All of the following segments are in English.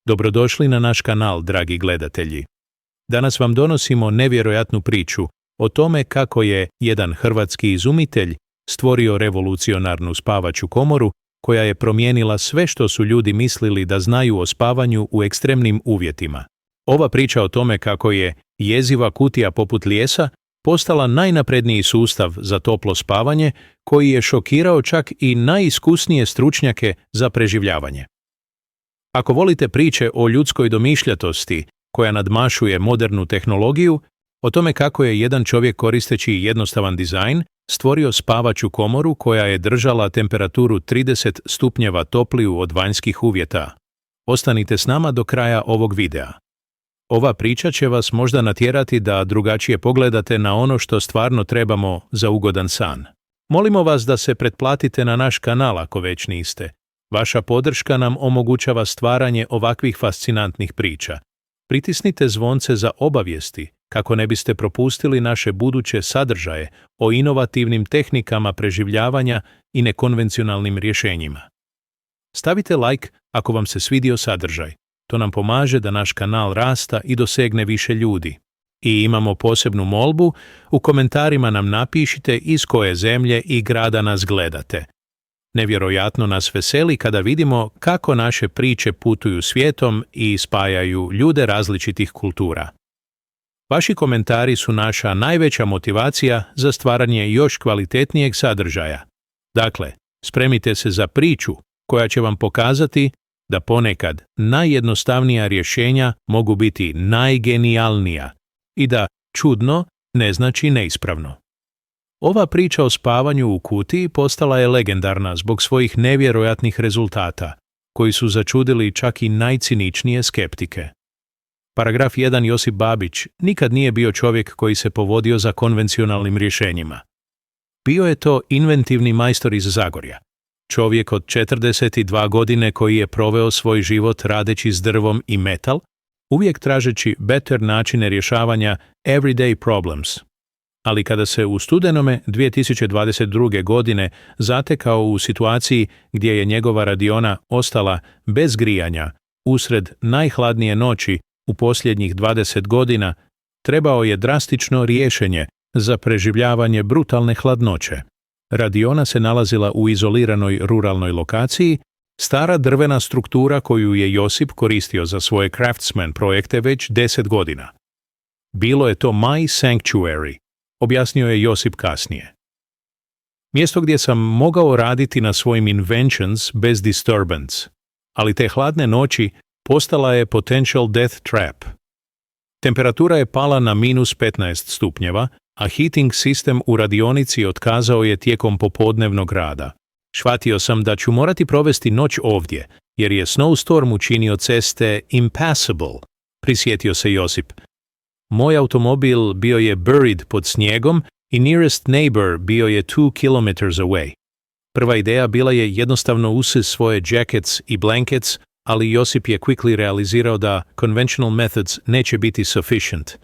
Dobrodošli na naš kanal, dragi gledatelji. Danas vam donosimo nevjerojatnu priču o tome kako je jedan hrvatski izumitelj stvorio revolucionarnu spavaću komoru koja je promijenila sve što su ljudi mislili da znaju o spavanju u ekstremnim uvjetima. Ova priča o tome kako je jeziva kutija poput lijesa postala najnapredniji sustav za toplo spavanje koji je šokirao čak i najiskusnije stručnjake za preživljavanje. Ako volite priče o ljudskoj domišljatosti koja nadmašuje modernu tehnologiju, o tome kako je jedan čovjek koristeći jednostavan dizajn stvorio spavaću komoru koja je držala temperaturu 30 stupnjeva topliju od vanjskih uvjeta. Ostanite s nama do kraja ovog videa. Ova priča će vas možda natjerati da drugačije pogledate na ono što stvarno trebamo za ugodan san. Molimo vas da se pretplatite na naš kanal ako već niste. Vaša podrška nam omogućava stvaranje ovakvih fascinantnih priča. Pritisnite zvonce za obavijesti kako ne biste propustili naše buduće sadržaje o inovativnim tehnikama preživljavanja i nekonvencionalnim rješenjima. Stavite like ako vam se svidio sadržaj. To nam pomaže da naš kanal rasta i dosegne više ljudi. I imamo posebnu molbu, u komentarima nam napišite iz koje zemlje i grada nas gledate. Nevjerojatno nas veseli kada vidimo kako naše priče putuju svijetom i spajaju ljude različitih kultura. Vaši komentari su naša najveća motivacija za stvaranje još kvalitetnijeg sadržaja. Dakle, spremite se za priču koja će vam pokazati da ponekad najjednostavnija rješenja mogu biti najgenijalnija i da čudno ne znači neispravno. Ova priča o spavanju u kutiji postala je legendarna zbog svojih nevjerojatnih rezultata, koji su začudili čak i najciničnije skeptike. Paragraf 1. Josip Babić nikad nije bio čovjek koji se povodio za konvencionalnim rješenjima. Bio je to inventivni majstor iz Zagorja. Čovjek od 42 godine koji je proveo svoj život radeći s drvom i metal, uvijek tražeći better načine rješavanja everyday problems. Ali kada se u studenome 2022. godine zatekao u situaciji gdje je njegova radiona ostala bez grijanja usred najhladnije noći u posljednjih 20 godina, trebao je drastično rješenje za preživljavanje brutalne hladnoće. Radiona se nalazila u izoliranoj ruralnoj lokaciji, stara drvena struktura koju je Josip koristio za svoje craftsman projekte već 10 godina. Bilo je to my sanctuary, objasnio je Josip kasnije. Mjesto gdje sam mogao raditi na svojim inventions bez disturbance, ali te hladne noći postala je potential death trap. Temperatura je pala na -15 stupnjeva, a heating sistem u radionici otkazao je tijekom popodnevnog rada. Shvatio sam da ću morati provesti noć ovdje, jer je snowstorm učinio ceste impassable, prisjetio se Josip. Moj automobil bio je buried pod snijegom i nearest neighbor bio je 2 km away. Prva ideja bila je jednostavno usisati svoje jackets i blankets, ali Josip je quickly realizirao da conventional methods neće biti sufficient.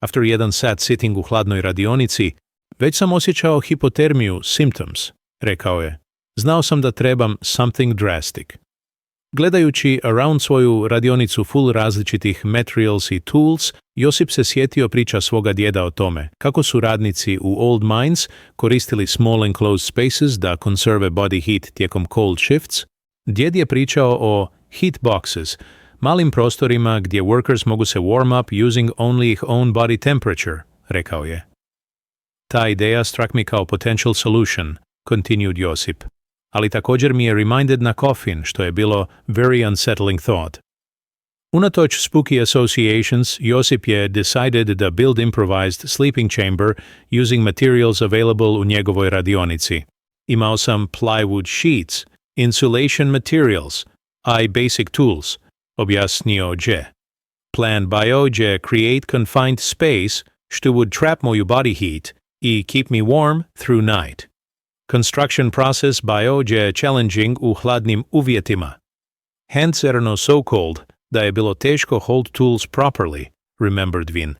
After jedan sat sitting u hladnoj radionici, već sam osjećao hipotermiju symptoms, rekao je. Znao sam da trebam something drastic. Gledajući around svoju radionicu full različitih materials i tools, Josip se sjetio priča svoga djeda o tome kako su radnici u old mines koristili small enclosed spaces da conserve body heat tijekom cold shifts. Djed je pričao o heat boxes, malim prostorima gdje workers mogu se warm up using only its own body temperature, rekao je. Ta ideja struck me kao potential solution, continued Josip, ali također mi je reminded na coffin, što je bilo very unsettling thought. Unatoč spooky associations, Josip je decided da build improvised sleeping chamber using materials available u njegovoj radionici. Imao sam plywood sheets, insulation materials, i basic tools, objasnio je. Plan bio je create confined space što would trap moju body heat i keep me warm through night. Construction process bio je challenging u hladnim uvjetima. Hence erano so cold da je bilo teško hold tools properly, remembered Vin.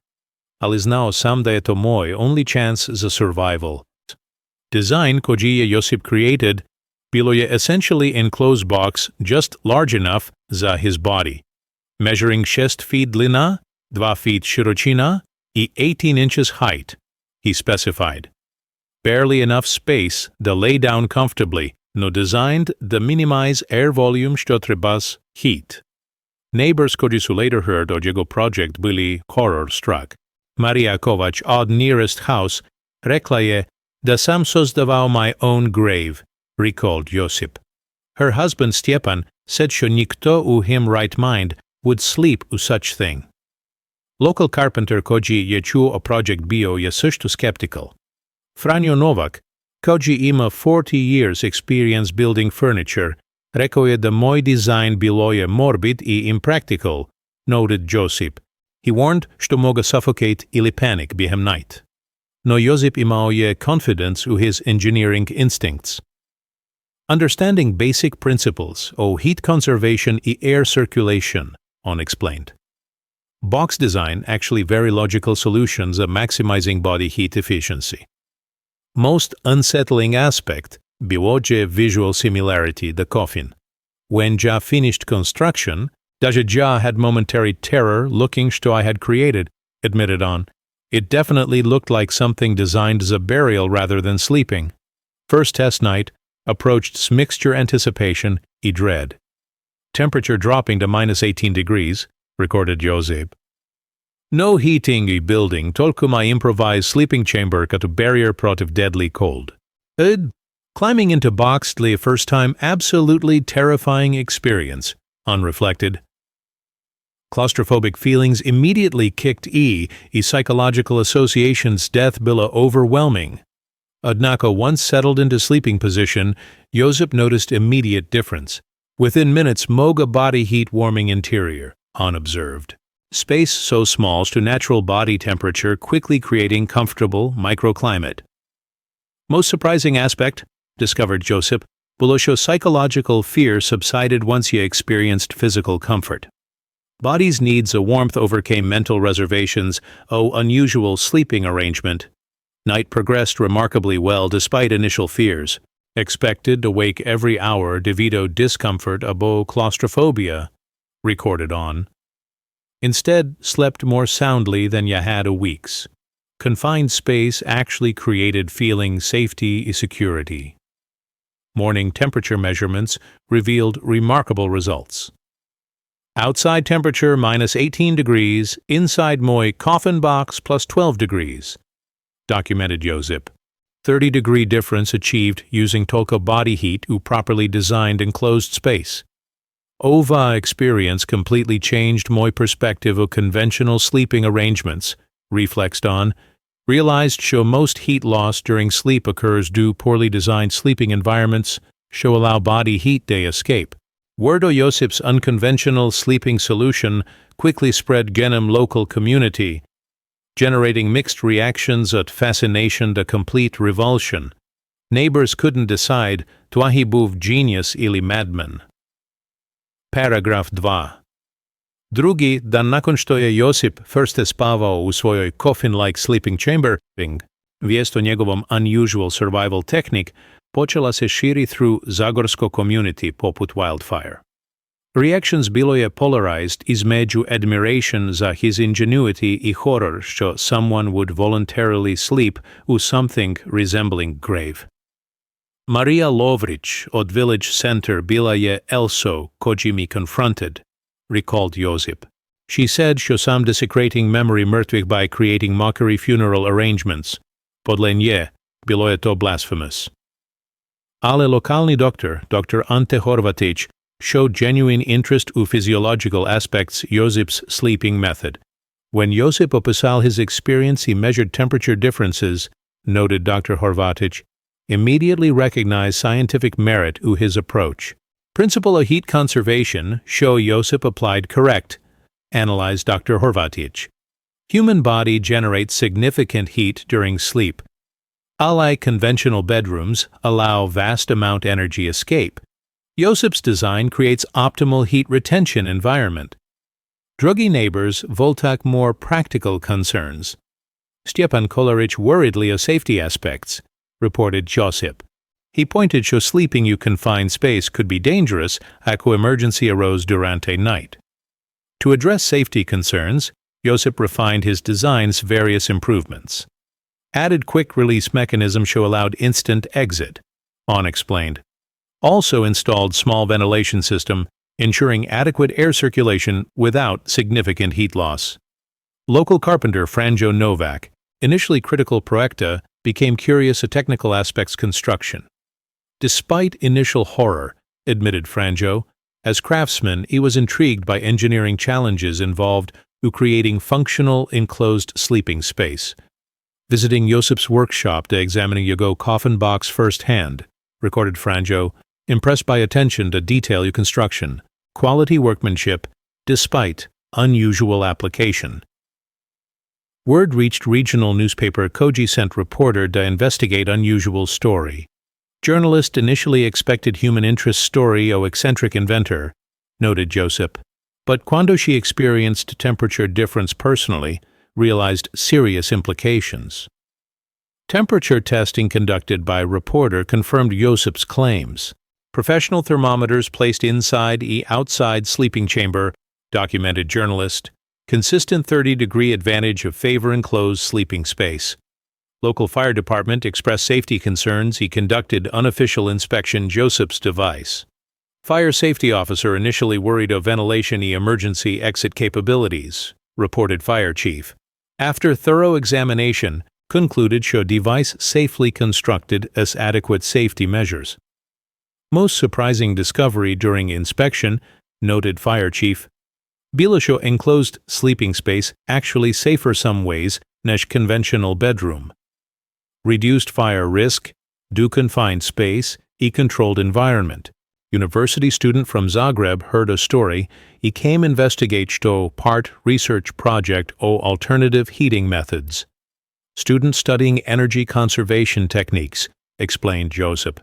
Ali znao sam da je to moj only chance za survival. Design koji je Josip created bilo je essentially enclosed box just large enough za his body. measuring 6 feet длина, 2 feet широчина, и 18 inches height, he specified. Barely enough space to lay down comfortably, no designed to minimize air volume što treba heat. Neighbors koji su later heard o jego project bili horror struck. Marija Kovač od nearest house rekla je da sam sozdavao my own grave, recalled Josip. Her husband Stjepan said što nikto u him right mind would sleep u such thing. Local carpenter koji je čuo o project bio je също skeptical. Franjo Novak, koji ima 40 years experience building furniture, rekao je da moj dizajn bilo je morbid i impractical, noted Josip. He warned što moga suffocate ili panic behem night. No Josip imao je confidence u his engineering instincts. Understanding basic principles of heat conservation and air circulation, on explained. Box design actually very logical solutions of maximizing body heat efficiency. Most unsettling aspect bilo je visual similarity the coffin. When Ja finished construction, даже Ja had momentary terror looking što I had created, admitted on. It definitely looked like something designed as a burial rather than sleeping. First test night approached mixture anticipation I dread. Temperature dropping to minus 18 degrees, recorded Josip. No heating I building, tolko my improvised sleeping chamber got a barrier protiv deadly cold. Climbing into box the first time absolutely terrifying experience, unreflected. Claustrophobic feelings immediately kicked I psychological associations death bila overwhelming. Однако once settled into sleeping position, Josip noticed immediate difference. Within minutes moga body heat warming interior, unobserved. Space so small to natural body temperature quickly creating comfortable microclimate. Most surprising aspect, discovered Josip, bilo što psychological fear subsided once he experienced physical comfort. Body's needs of warmth overcame mental reservations of unusual sleeping arrangement. Night progressed remarkably well despite initial fears. Expected to wake every hour devido discomfort abo claustrophobia, recorded on. Instead, slept more soundly than you had a weeks. Confined space actually created feeling safety and security. Morning temperature measurements revealed remarkable results. Outside temperature minus 18 degrees, inside moj coffin box plus 12 degrees, documented Josip. 30-degree difference achieved using tolko body heat u properly designed enclosed space. Ova experience completely changed my perspective of conventional sleeping arrangements, reflexed on, realized što most heat loss during sleep occurs due poorly designed sleeping environments, što allow body heat to escape. Word o Josip's unconventional sleeping solution quickly spread genom local community, generating mixed reactions at fascination to complete revulsion. Neighbors couldn't decide twahi buv genius ili madman. Paragraf 2. Drugi dan nakon što je Josip first spavao u svojoj coffin-like sleeping chamber, vijest o njegovom unusual survival technique počela se širi through zagorsko community poput wildfire. Reactions bilo je polarized između admiration za his ingenuity I horror što someone would voluntarily sleep u something resembling grave. Marija Lovrić od Village Center bila je also koji mi confronted, recalled Josip. She said što sam desecrating memory mrtvih by creating mockery funeral arrangements. Podle nje, bilo je to blasphemous. Ale lokalni doctor, Dr. Ante Horvatić, showed genuine interest u physiological aspects Josip's sleeping method. When Josip opisal his experience he measured temperature differences, noted Dr. Horvatić, immediately recognized scientific merit u his approach. Principle of heat conservation show Josip applied correct, analyzed Dr. Horvatić. Human body generates significant heat during sleep. Unlike conventional bedrooms allow vast amount energy escape. Josip's design creates optimal heat retention environment. Drugi neighbors voltak more practical concerns. Stjepan Kolaric worriedly of safety aspects, reported Josip. He pointed što sleeping u confined space could be dangerous ako emergency arose durante night. To address safety concerns, Josip refined his design's various improvements. Added quick-release mechanism show allowed instant exit, On explained. Also installed small ventilation system, ensuring adequate air circulation without significant heat loss. Local carpenter Franjo Novak, initially critical proecta, became curious at technical aspects construction. Despite initial horror, admitted Franjo, as craftsman he was intrigued by engineering challenges involved in creating functional enclosed sleeping space. Visiting Josip's workshop to examine njegovoj coffin box firsthand, recorded Franjo, impressed by attention to detail of construction, quality workmanship, despite unusual application. Word reached regional newspaper Koji sent reporter to investigate unusual story. Journalist initially expected human interest story o eccentric inventor, noted Josip, but quando she experienced temperature difference personally, realized serious implications. Temperature testing conducted by reporter confirmed Josip's claims. Professional thermometers placed inside and outside sleeping chamber, documented journalist, consistent 30-degree advantage of favor enclosed sleeping space. Local fire department expressed safety concerns. He conducted unofficial inspection Josip's device. Fire safety officer initially worried of ventilation and emergency exit capabilities, reported fire chief. After thorough examination, concluded show device safely constructed as adequate safety measures. Most surprising discovery during inspection, noted fire chief, Bila show enclosed sleeping space actually safer some ways než conventional bedroom. Reduced fire risk, due confined space, controlled environment. University student from Zagreb heard a story. He came investigate to part research project o alternative heating methods. Student studying energy conservation techniques, explained Josip.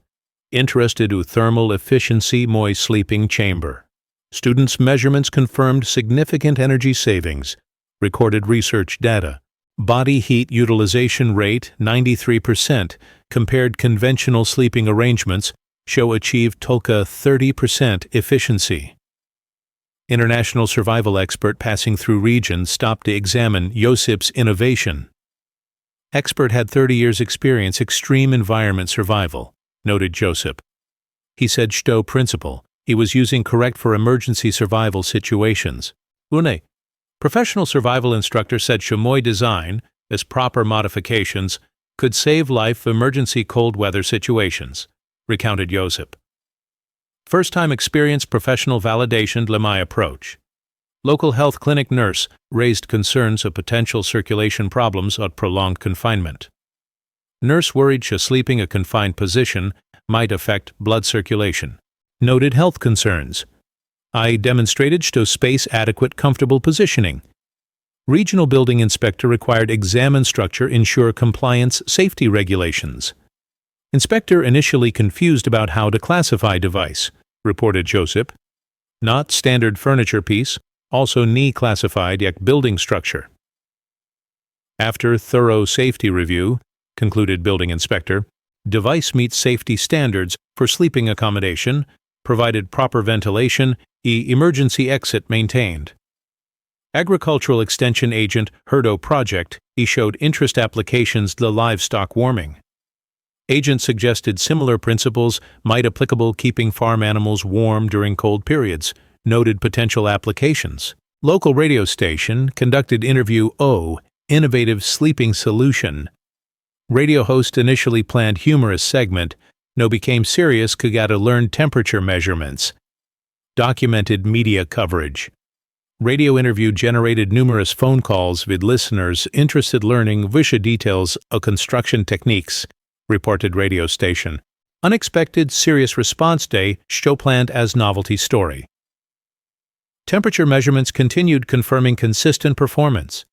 Interested in thermal efficiency moj sleeping chamber. Students' measurements confirmed significant energy savings, recorded research data. Body heat utilization rate 93% compared conventional sleeping arrangements show achieved tolka 30% efficiency. International survival expert passing through region stopped to examine Josip's innovation. Expert had 30 years experience extreme environment survival, noted Josip. He said Sto principle he was using correct for emergency survival situations. Une. Professional survival instructor said Shamoy design, as proper modifications, could save life emergency cold weather situations, recounted Josip. First-time experience professional validation Lemai approach. Local health clinic nurse raised concerns of potential circulation problems at prolonged confinement. Nurse worried sleeping a confined position might affect blood circulation. Noted health concerns. I demonstrated to space adequate comfortable positioning. Regional building inspector required examine structure ensure compliance safety regulations. Inspector initially confused about how to classify device, reported Josip. Not standard furniture piece, also nie classified yet building structure. After thorough safety review, concluded building inspector, device meets safety standards for sleeping accommodation, provided proper ventilation, emergency exit maintained. Agricultural extension agent Herdo project, he showed interest applications to livestock warming. Agent suggested similar principles might applicable keeping farm animals warm during cold periods, noted potential applications. Local radio station conducted interview O, innovative sleeping solution. Radio host initially planned humorous segment, no became serious kagata learned temperature measurements. Documented media coverage. Radio interview generated numerous phone calls with listeners interested learning visha details of construction techniques, reported radio station. Unexpected serious response day show planned as novelty story. Temperature measurements continued confirming consistent performance.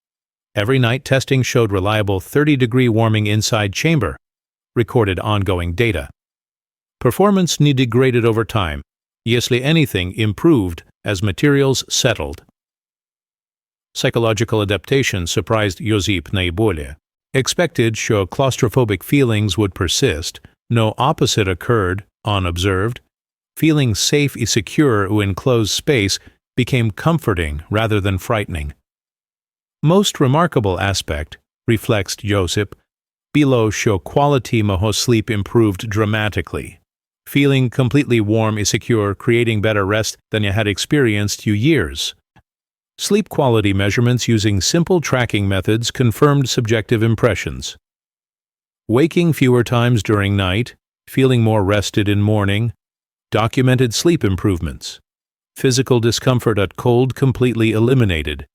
Every night testing showed reliable 30-degree warming inside chamber, recorded ongoing data. Performance nie degraded over time, yesli anything improved as materials settled. Psychological adaptation surprised Josip najbolje. Expected show claustrophobic feelings would persist, no opposite occurred, unobserved. Feeling safe and secure in enclosed space became comforting rather than frightening. Most remarkable aspect, reflects Josip, below show quality maho sleep improved dramatically. Feeling completely warm is secure, creating better rest than you had experienced you years. Sleep quality measurements using simple tracking methods confirmed subjective impressions. Waking fewer times during night, feeling more rested in morning, documented sleep improvements. Physical discomfort at cold completely eliminated.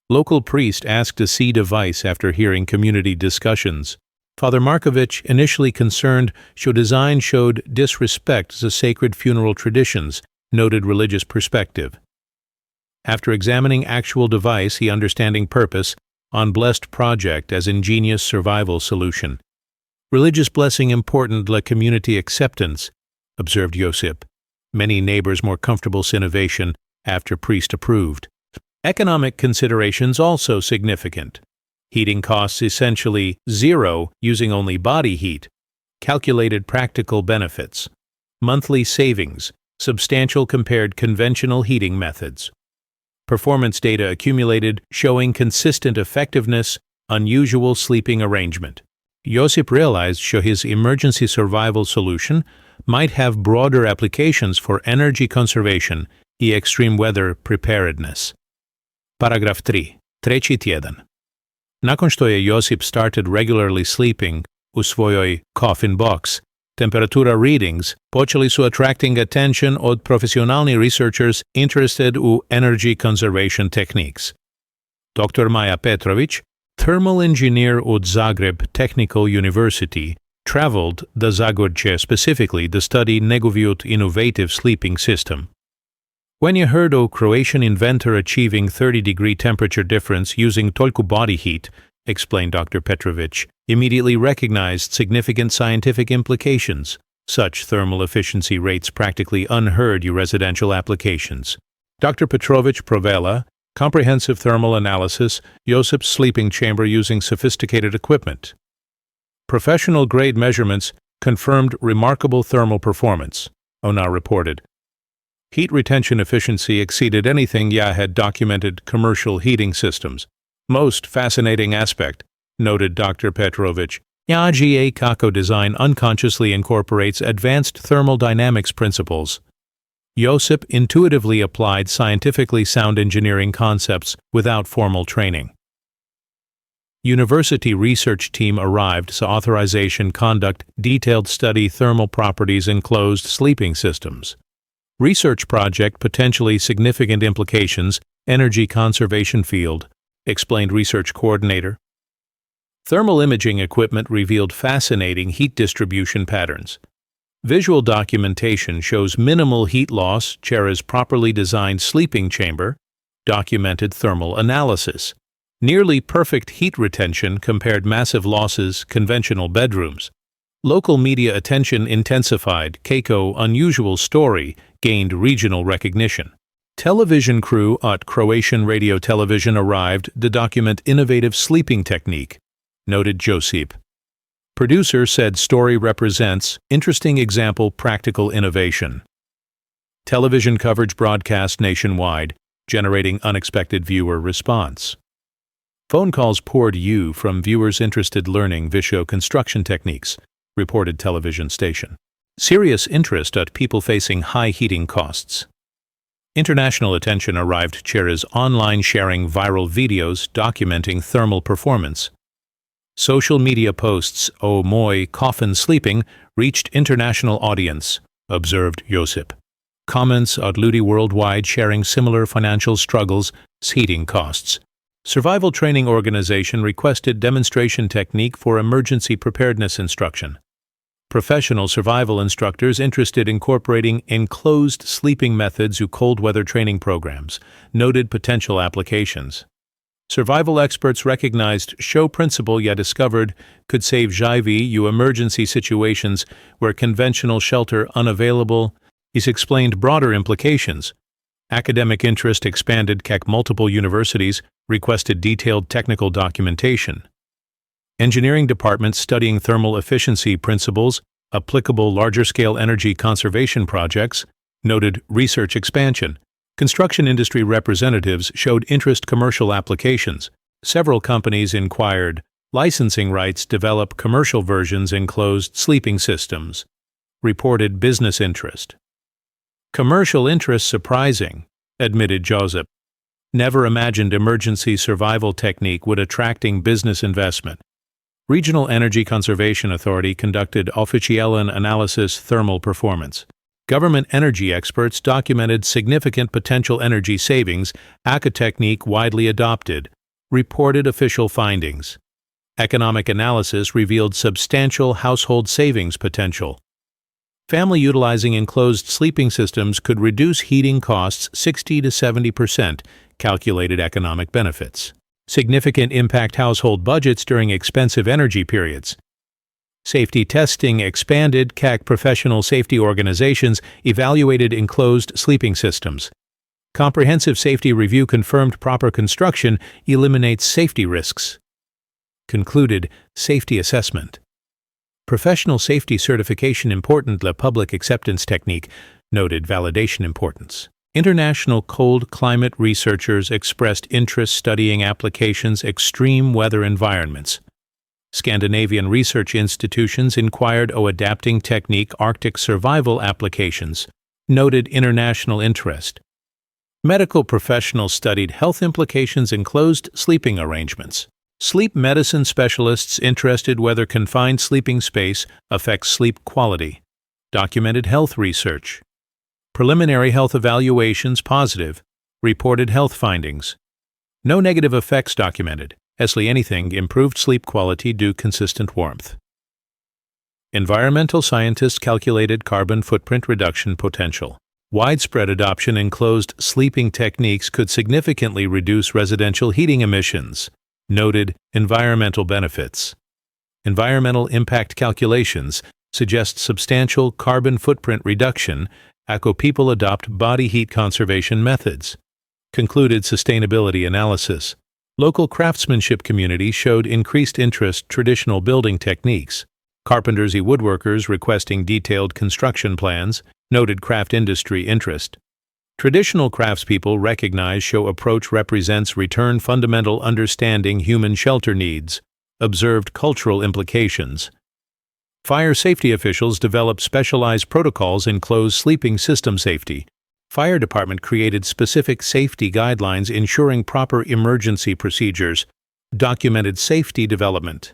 Local priest asked to see device after hearing community discussions. Father Markovich, initially concerned, design showed disrespect to sacred funeral traditions, noted religious perspective. After examining actual device, he understanding purpose, on blessed project as ingenious survival solution. Religious blessing important la community acceptance, observed Josip. Many neighbors more comfortable innovation after priest approved. Economic considerations also significant. Heating costs essentially zero using only body heat. Calculated practical benefits. Monthly savings, substantial compared conventional heating methods. Performance data accumulated showing consistent effectiveness, unusual sleeping arrangement. Josip realized his emergency survival solution might have broader applications for energy conservation and extreme weather preparedness. Paragraf 3. Treći tjedan. Nakon što je Josip started regularly sleeping u svojoj coffin box, temperatura readings počeli su attracting attention od profesionalni researchers interested u energy conservation techniques. Dr. Maja Petrović, thermal engineer od Zagreb Technical University, traveled the Zagorje specifically to study njegovoj innovative sleeping system. When you heard of Croatian inventor achieving 30-degree temperature difference using toliko body heat, explained Dr. Petrović, immediately recognized significant scientific implications. Such thermal efficiency rates practically unheard in residential applications. Dr. Petrović provela comprehensive thermal analysis, Josip's sleeping chamber using sophisticated equipment. Professional-grade measurements confirmed remarkable thermal performance, ONA reported. Heat retention efficiency exceeded anything Ya had documented commercial heating systems. Most fascinating aspect, noted Dr. Petrović, Yaga Kako design unconsciously incorporates advanced thermal dynamics principles. Josip intuitively applied scientifically sound engineering concepts without formal training. University research team arrived to authorization conduct detailed study thermal properties in closed sleeping systems. Research project potentially significant implications, energy conservation field, explained research coordinator. Thermal imaging equipment revealed fascinating heat distribution patterns. Visual documentation shows minimal heat loss, Chera's properly designed sleeping chamber, documented thermal analysis. Nearly perfect heat retention compared massive losses, conventional bedrooms. Local media attention intensified, Keiko unusual story gained regional recognition. Television crew at Croatian radio television arrived to document innovative sleeping technique, noted Josip. Producer said story represents interesting example practical innovation. Television coverage broadcast nationwide, generating unexpected viewer response. Phone calls poured from viewers interested learning Visho construction techniques, reported television station. Serious interest at people facing high heating costs. International attention arrived Chera's online sharing viral videos documenting thermal performance. Social media posts O moj coffin sleeping reached international audience, observed Josip. Comments at Ludi worldwide sharing similar financial struggles, heating costs. Survival Training Organization requested demonstration technique for emergency preparedness instruction. Professional survival instructors interested in incorporating enclosed sleeping methods to cold weather training programs, noted potential applications. Survival experts recognized show principle yet discovered could save Jivi you emergency situations where conventional shelter unavailable is explained broader implications. Academic interest expanded multiple universities requested detailed technical documentation. Engineering departments studying thermal efficiency principles, applicable larger-scale energy conservation projects, noted research expansion, Construction industry representatives showed interest commercial applications. Several companies inquired licensing rights develop commercial versions enclosed sleeping systems. Reported business interest. Commercial interest surprising, admitted Joseph. Never imagined emergency survival technique would attracting business investment. Regional Energy Conservation Authority conducted officiellen analysis thermal performance. Government energy experts documented significant potential energy savings, ACA technique widely adopted, reported official findings. Economic analysis revealed substantial household savings potential. Family utilizing enclosed sleeping systems could reduce heating costs 60 to 70%, calculated economic benefits. Significant impact household budgets during expensive energy periods. Safety testing expanded. CAC professional safety organizations evaluated enclosed sleeping systems. Comprehensive safety review confirmed proper construction eliminates safety risks. Concluded safety assessment. Professional safety certification important. La public acceptance technique noted validation importance. International cold climate researchers expressed interest studying applications extreme weather environments. Scandinavian research institutions inquired o adapting technique Arctic survival applications, noted international interest. Medical professionals studied health implications enclosed sleeping arrangements. Sleep medicine specialists interested whether confined sleeping space affects sleep quality. Documented health research. Preliminary health evaluations positive. Reported health findings. No negative effects documented. Anything improved sleep quality due consistent warmth. Environmental scientists calculated carbon footprint reduction potential. Widespread adoption enclosed sleeping techniques could significantly reduce residential heating emissions. Noted environmental benefits. Environmental impact calculations suggest substantial carbon footprint reduction. ACO people adopt body heat conservation methods. Concluded sustainability analysis. Local craftsmanship community showed increased interest traditional building techniques. Carpenters and woodworkers requesting detailed construction plans. Noted craft industry interest. Traditional craftspeople recognize show approach represents return fundamental understanding human shelter needs. Observed cultural implications. Fire safety officials developed specialized protocols in closed sleeping system safety. Fire department created specific safety guidelines ensuring proper emergency procedures. Documented safety development.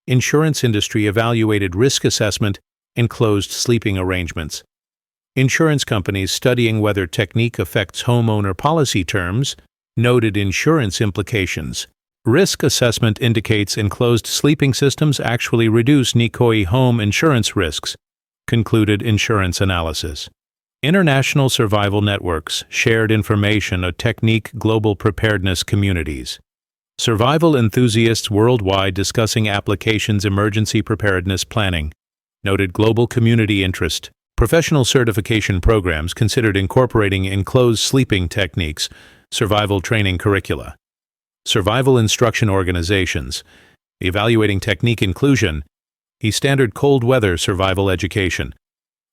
Insurance industry evaluated risk assessment, enclosed sleeping arrangements. Insurance companies studying whether technique affects homeowner policy terms, noted insurance implications. Risk assessment indicates enclosed sleeping systems actually reduce njegovoj home insurance risks. Concluded insurance analysis. International survival networks shared information of technique global preparedness communities. Survival enthusiasts worldwide discussing applications emergency preparedness planning. Noted global community interest. Professional certification programs considered incorporating enclosed sleeping techniques, survival training curricula. Survival instruction organizations, evaluating technique inclusion, standard cold weather survival education.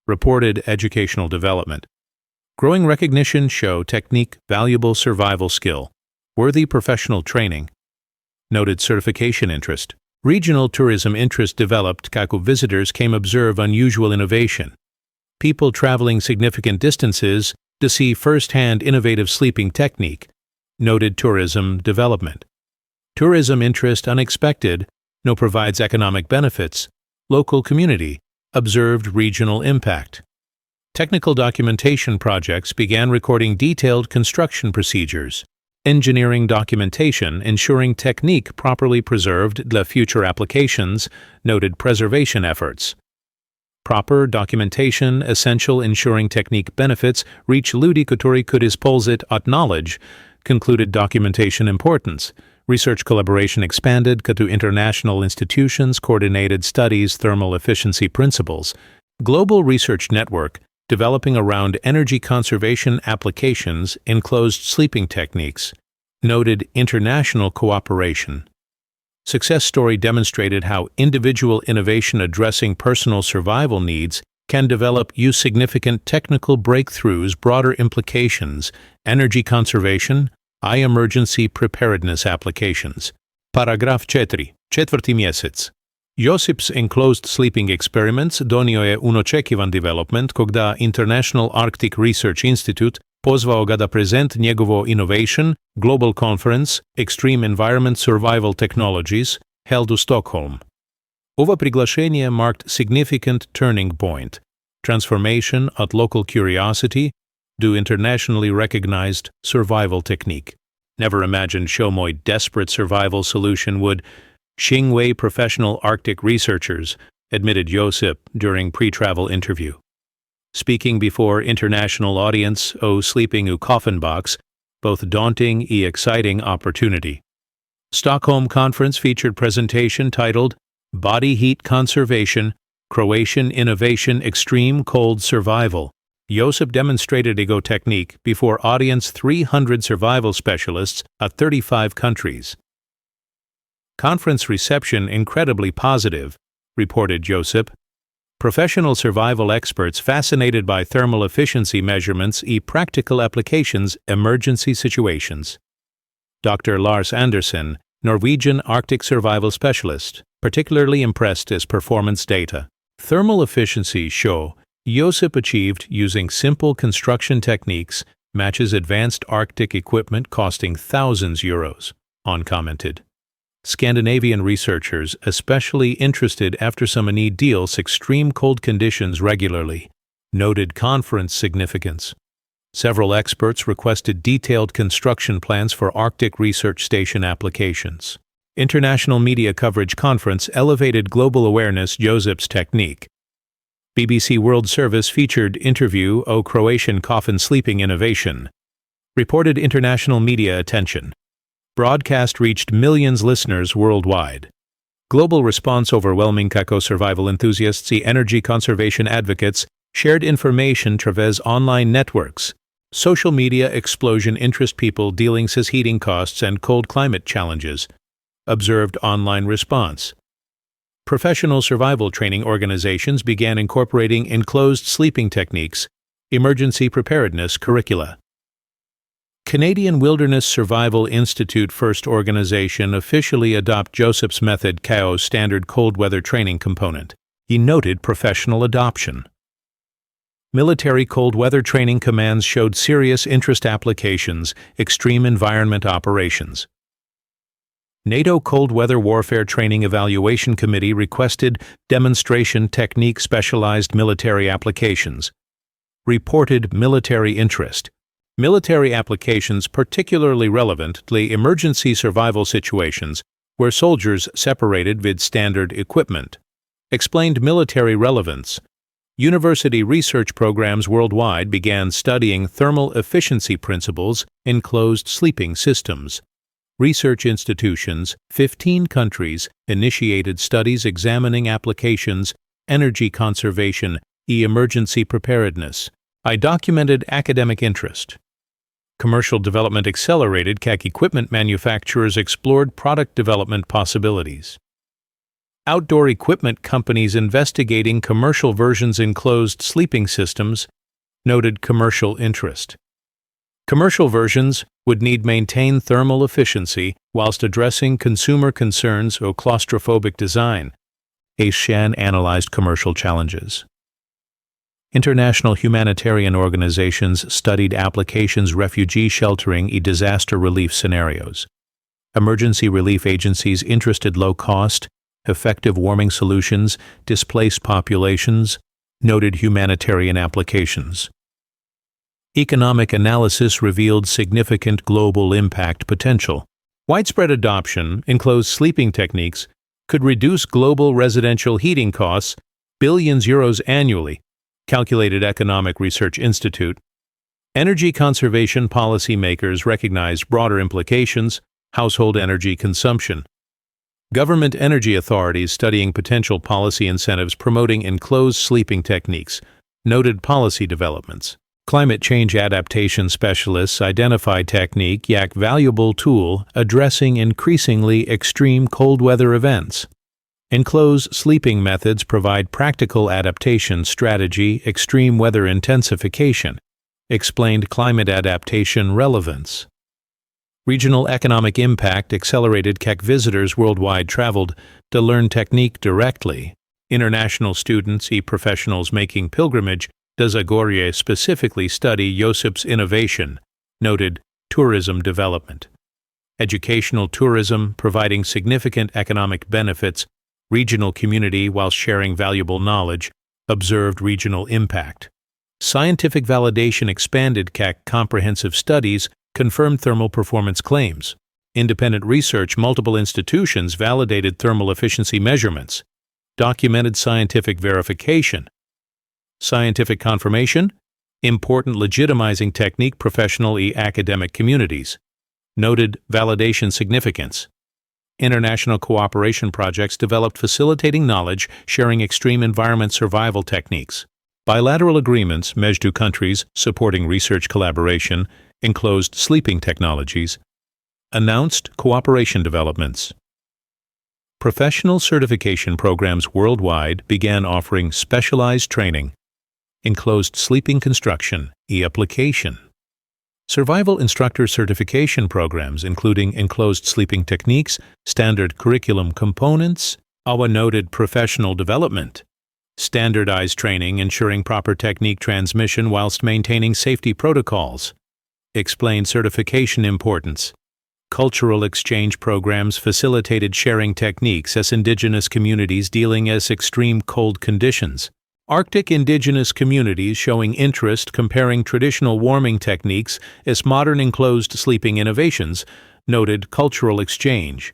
Reported educational development. Growing recognition show technique valuable survival skill, worthy professional training. Noted certification interest. Regional tourism interest developed. Kaku visitors came observe unusual innovation. People traveling significant distances to see first-hand innovative sleeping technique. Noted tourism development. Tourism interest unexpected, no provides economic benefits. Local community, observed regional impact. Technical documentation projects began recording detailed construction procedures. Engineering documentation ensuring technique properly preserved the future applications, noted preservation efforts. Proper documentation essential ensuring technique benefits reach ludi kuturi kudis polsit at knowledge, concluded documentation importance. Research collaboration expanded to international institutions coordinated studies thermal efficiency principles. Global research network developing around energy conservation applications enclosed sleeping techniques. Noted international cooperation. Success story demonstrated how individual innovation addressing personal survival needs can develop significant technical breakthroughs, broader implications, energy conservation, I emergency preparedness applications. Paragraf 4. Četvrti mjesec. Josip's enclosed sleeping experiments donio je unočekivan development kogda International Arctic Research Institute pozvao ga da prezent njegovo Innovation Global Conference Extreme Environment Survival Technologies held u Stockholm. Ovo priglašenje marked significant turning point, transformation at local curiosity do internationally recognized survival technique. Never imagined Shomoy desperate survival solution would Xingwei professional Arctic researchers, admitted Josip during pre-travel interview. Speaking before international audience sleeping u coffin box, both daunting and exciting opportunity. Stockholm conference featured presentation titled Body Heat Conservation, Croatian Innovation Extreme Cold Survival. Josip demonstrated ego technique before audience 300 survival specialists at 35 countries. Conference reception incredibly positive, reported Josip. Professional survival experts fascinated by thermal efficiency measurements and practical applications emergency situations. Dr. Lars Andersson, Norwegian Arctic survival specialist, particularly impressed as performance data. Thermal efficiency show Josip achieved using simple construction techniques matches advanced Arctic equipment costing thousands euros, uncommented. Scandinavian researchers especially interested after some need deals extreme cold conditions regularly, noted conference significance. Several experts requested detailed construction plans for Arctic Research Station applications. International media coverage conference elevated global awareness Josip's technique. BBC World Service featured interview o Croatian coffin sleeping innovation. Reported international media attention. Broadcast reached millions listeners worldwide. Global response overwhelming kako survival enthusiasts and energy conservation advocates shared information través online networks. Social media explosion interest people dealing with heating costs and cold climate challenges. Observed online response. Professional survival training organizations began incorporating enclosed sleeping techniques, emergency preparedness curricula. Canadian Wilderness Survival Institute first organization officially adopt Josip's method KO's standard cold weather training component. He noted professional adoption. Military cold weather training commands showed serious interest applications, extreme environment operations. NATO Cold Weather Warfare Training Evaluation Committee requested demonstration technique specialized military applications. Reported military interest. Military applications particularly relevant to emergency survival situations where soldiers separated with standard equipment. Explained military relevance. University research programs worldwide began studying thermal efficiency principles in closed sleeping systems. Research institutions, 15 countries, initiated studies examining applications, energy conservation, emergency preparedness. I documented academic interest. Commercial development accelerated CAC equipment manufacturers explored product development possibilities. Outdoor equipment companies investigating commercial versions in closed sleeping systems noted commercial interest. Commercial versions would need maintain thermal efficiency whilst addressing consumer concerns or claustrophobic design. Shan analyzed commercial challenges. International humanitarian organizations studied applications refugee sheltering and disaster relief scenarios. Emergency relief agencies interested low-cost, effective warming solutions, displaced populations, noted humanitarian applications. Economic analysis revealed significant global impact potential. Widespread adoption in closed sleeping techniques could reduce global residential heating costs billions euros annually, calculated Economic Research Institute. Energy conservation policymakers recognized broader implications, household energy consumption. Government energy authorities studying potential policy incentives promoting enclosed sleeping techniques, noted policy developments. Climate change adaptation specialists identified technique yak valuable tool addressing increasingly extreme cold weather events. Enclosed sleeping methods provide practical adaptation strategy, extreme weather intensification, explained climate adaptation relevance. Regional economic impact accelerated KEK visitors worldwide traveled to learn technique directly. International students and professionals making pilgrimage to Zagorje specifically study Josip's innovation, noted tourism development. Educational tourism providing significant economic benefits, regional community while sharing valuable knowledge, observed regional impact. Scientific validation expanded KEK comprehensive studies, confirmed thermal performance claims. Independent research, multiple institutions validated thermal efficiency measurements. Documented scientific verification. Scientific confirmation, important legitimizing technique professional and academic communities. Noted validation significance. International cooperation projects developed facilitating knowledge, sharing extreme environment survival techniques. Bilateral agreements measure two countries supporting research collaboration, enclosed sleeping technologies. Announced cooperation developments. Professional certification programs worldwide began offering specialized training, enclosed sleeping construction, e-application. Survival instructor certification programs including enclosed sleeping techniques, standard curriculum components, our noted professional development. Standardized training ensuring proper technique transmission whilst maintaining safety protocols. Explained certification importance. Cultural exchange programs facilitated sharing techniques as indigenous communities dealing as extreme cold conditions. Arctic indigenous communities showing interest comparing traditional warming techniques as modern enclosed sleeping innovations, noted cultural exchange.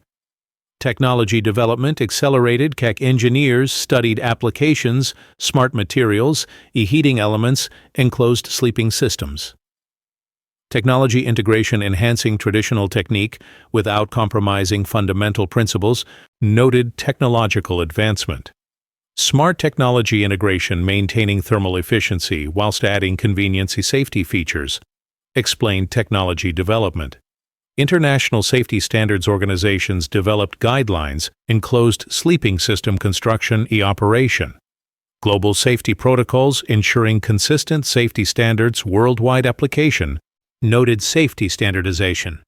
Technology development accelerated KEK engineers studied applications, smart materials, e-heating elements, enclosed sleeping systems. Technology integration enhancing traditional technique without compromising fundamental principles, noted technological advancement. Smart technology integration maintaining thermal efficiency whilst adding convenience and safety features. Explained technology development. International safety standards organizations developed guidelines, enclosed sleeping system construction and operation. Global safety protocols ensuring consistent safety standards worldwide application, noted safety standardization.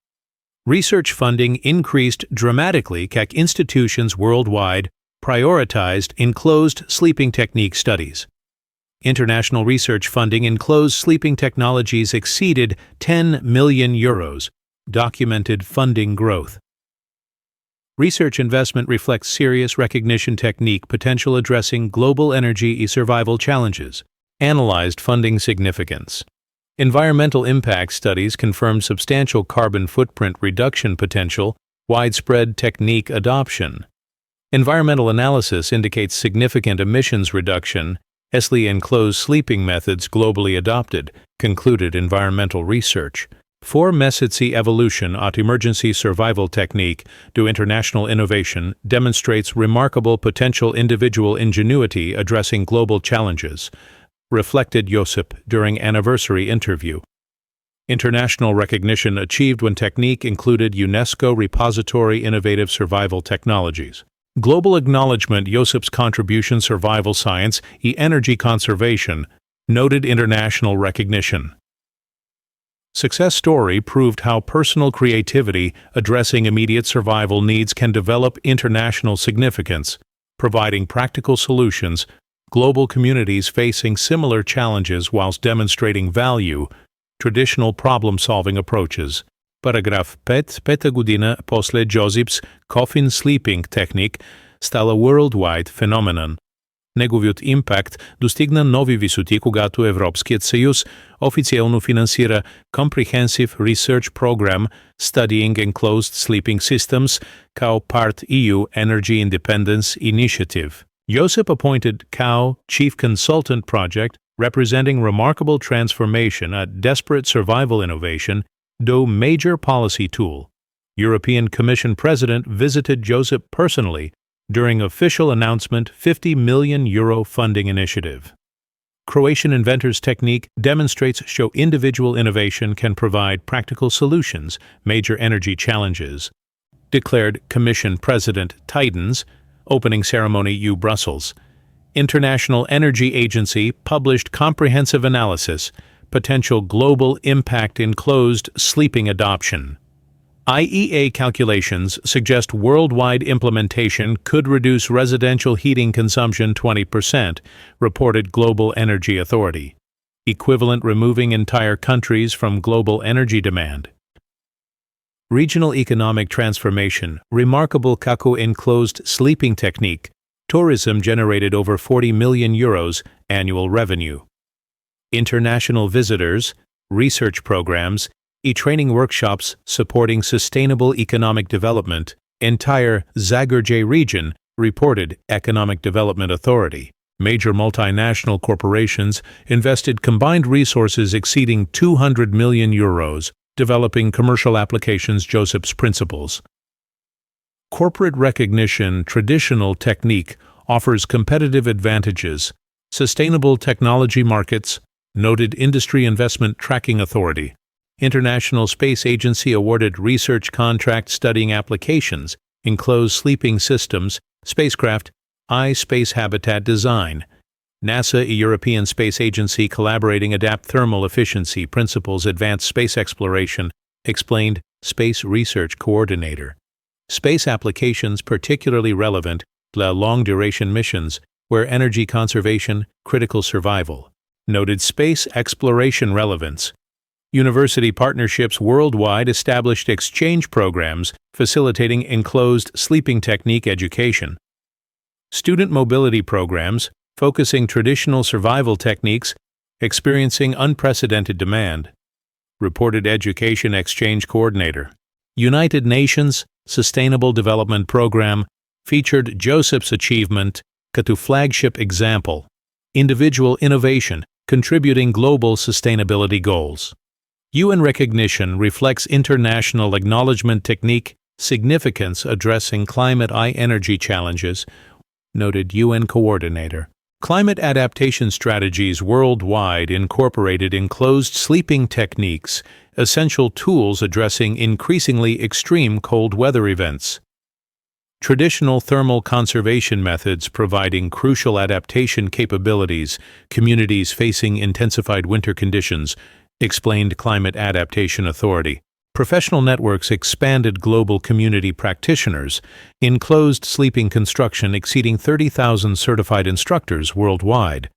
Research funding increased dramatically. KEK institutions worldwide prioritized enclosed sleeping technique studies. International research funding in enclosed sleeping technologies exceeded 10 million euros, documented funding growth. Research investment reflects serious recognition technique potential addressing global energy and survival challenges. Analyzed funding significance. Environmental impact studies confirmed substantial carbon footprint reduction potential, widespread technique adoption. Environmental analysis indicates significant emissions reduction, ESLI enclosed sleeping methods globally adopted, concluded environmental research. 4 Mesitsi evolution at emergency survival technique to international innovation demonstrates remarkable potential individual ingenuity addressing global challenges, reflected Josip during anniversary interview. International recognition achieved when technique included UNESCO Repository Innovative Survival Technologies. Global acknowledgement Josip's contribution survival science and energy conservation, noted international recognition. Success story proved how personal creativity addressing immediate survival needs can develop international significance, providing practical solutions, global communities facing similar challenges whilst demonstrating value, traditional problem-solving approaches. Paragraf 5. Peta godina posle Josip's coffin sleeping technique stala worldwide phenomenon. Неговиот импакт достигна нови висоти когато Европският съюз официално финансира Comprehensive Research Program Studying Enclosed Sleeping Systems kao part EU Energy Independence Initiative. Josip appointed kao Chief Consultant Project representing remarkable transformation at desperate survival innovation do major policy tool. European Commission President visited Josip personally during official announcement €50 million funding initiative. Croatian inventors' technique demonstrates show individual innovation can provide practical solutions, major energy challenges, declared Commission President Titans, Opening ceremony U Brussels. International Energy Agency published comprehensive analysis, potential global impact enclosed sleeping adoption. IEA calculations suggest worldwide implementation could reduce residential heating consumption 20%, reported Global Energy Authority, equivalent removing entire countries from global energy demand. Regional economic transformation, remarkable Kaku enclosed sleeping technique, tourism generated over €40 million annual revenue. International visitors, research programs, e-training workshops supporting sustainable economic development, entire Zagorje region, reported Economic Development Authority. Major multinational corporations invested combined resources exceeding €200 million, developing commercial applications Joseph's principles. Corporate recognition traditional technique offers competitive advantages, sustainable technology markets, noted Industry Investment Tracking Authority. International Space Agency awarded research contract studying applications, enclosed sleeping systems, spacecraft, space habitat design. NASA European Space Agency collaborating adapt thermal efficiency principles advanced space exploration, explained Space Research Coordinator. Space applications particularly relevant to long-duration missions where energy conservation, critical survival. Noted space exploration relevance. University partnerships worldwide established exchange programs facilitating enclosed sleeping technique education. Student mobility programs focusing traditional survival techniques, experiencing unprecedented demand. Reported Education Exchange Coordinator. United Nations Sustainable Development Program featured Joseph's achievement to flagship example. Individual innovation contributing global sustainability goals. UN recognition reflects international acknowledgement technique significance addressing climate energy challenges, noted UN Coordinator. Climate adaptation strategies worldwide incorporated enclosed sleeping techniques, essential tools addressing increasingly extreme cold weather events. Traditional thermal conservation methods providing crucial adaptation capabilities, communities facing intensified winter conditions, explained Climate Adaptation Authority. Professional networks expanded global community practitioners, enclosed sleeping construction exceeding 30,000 certified instructors worldwide.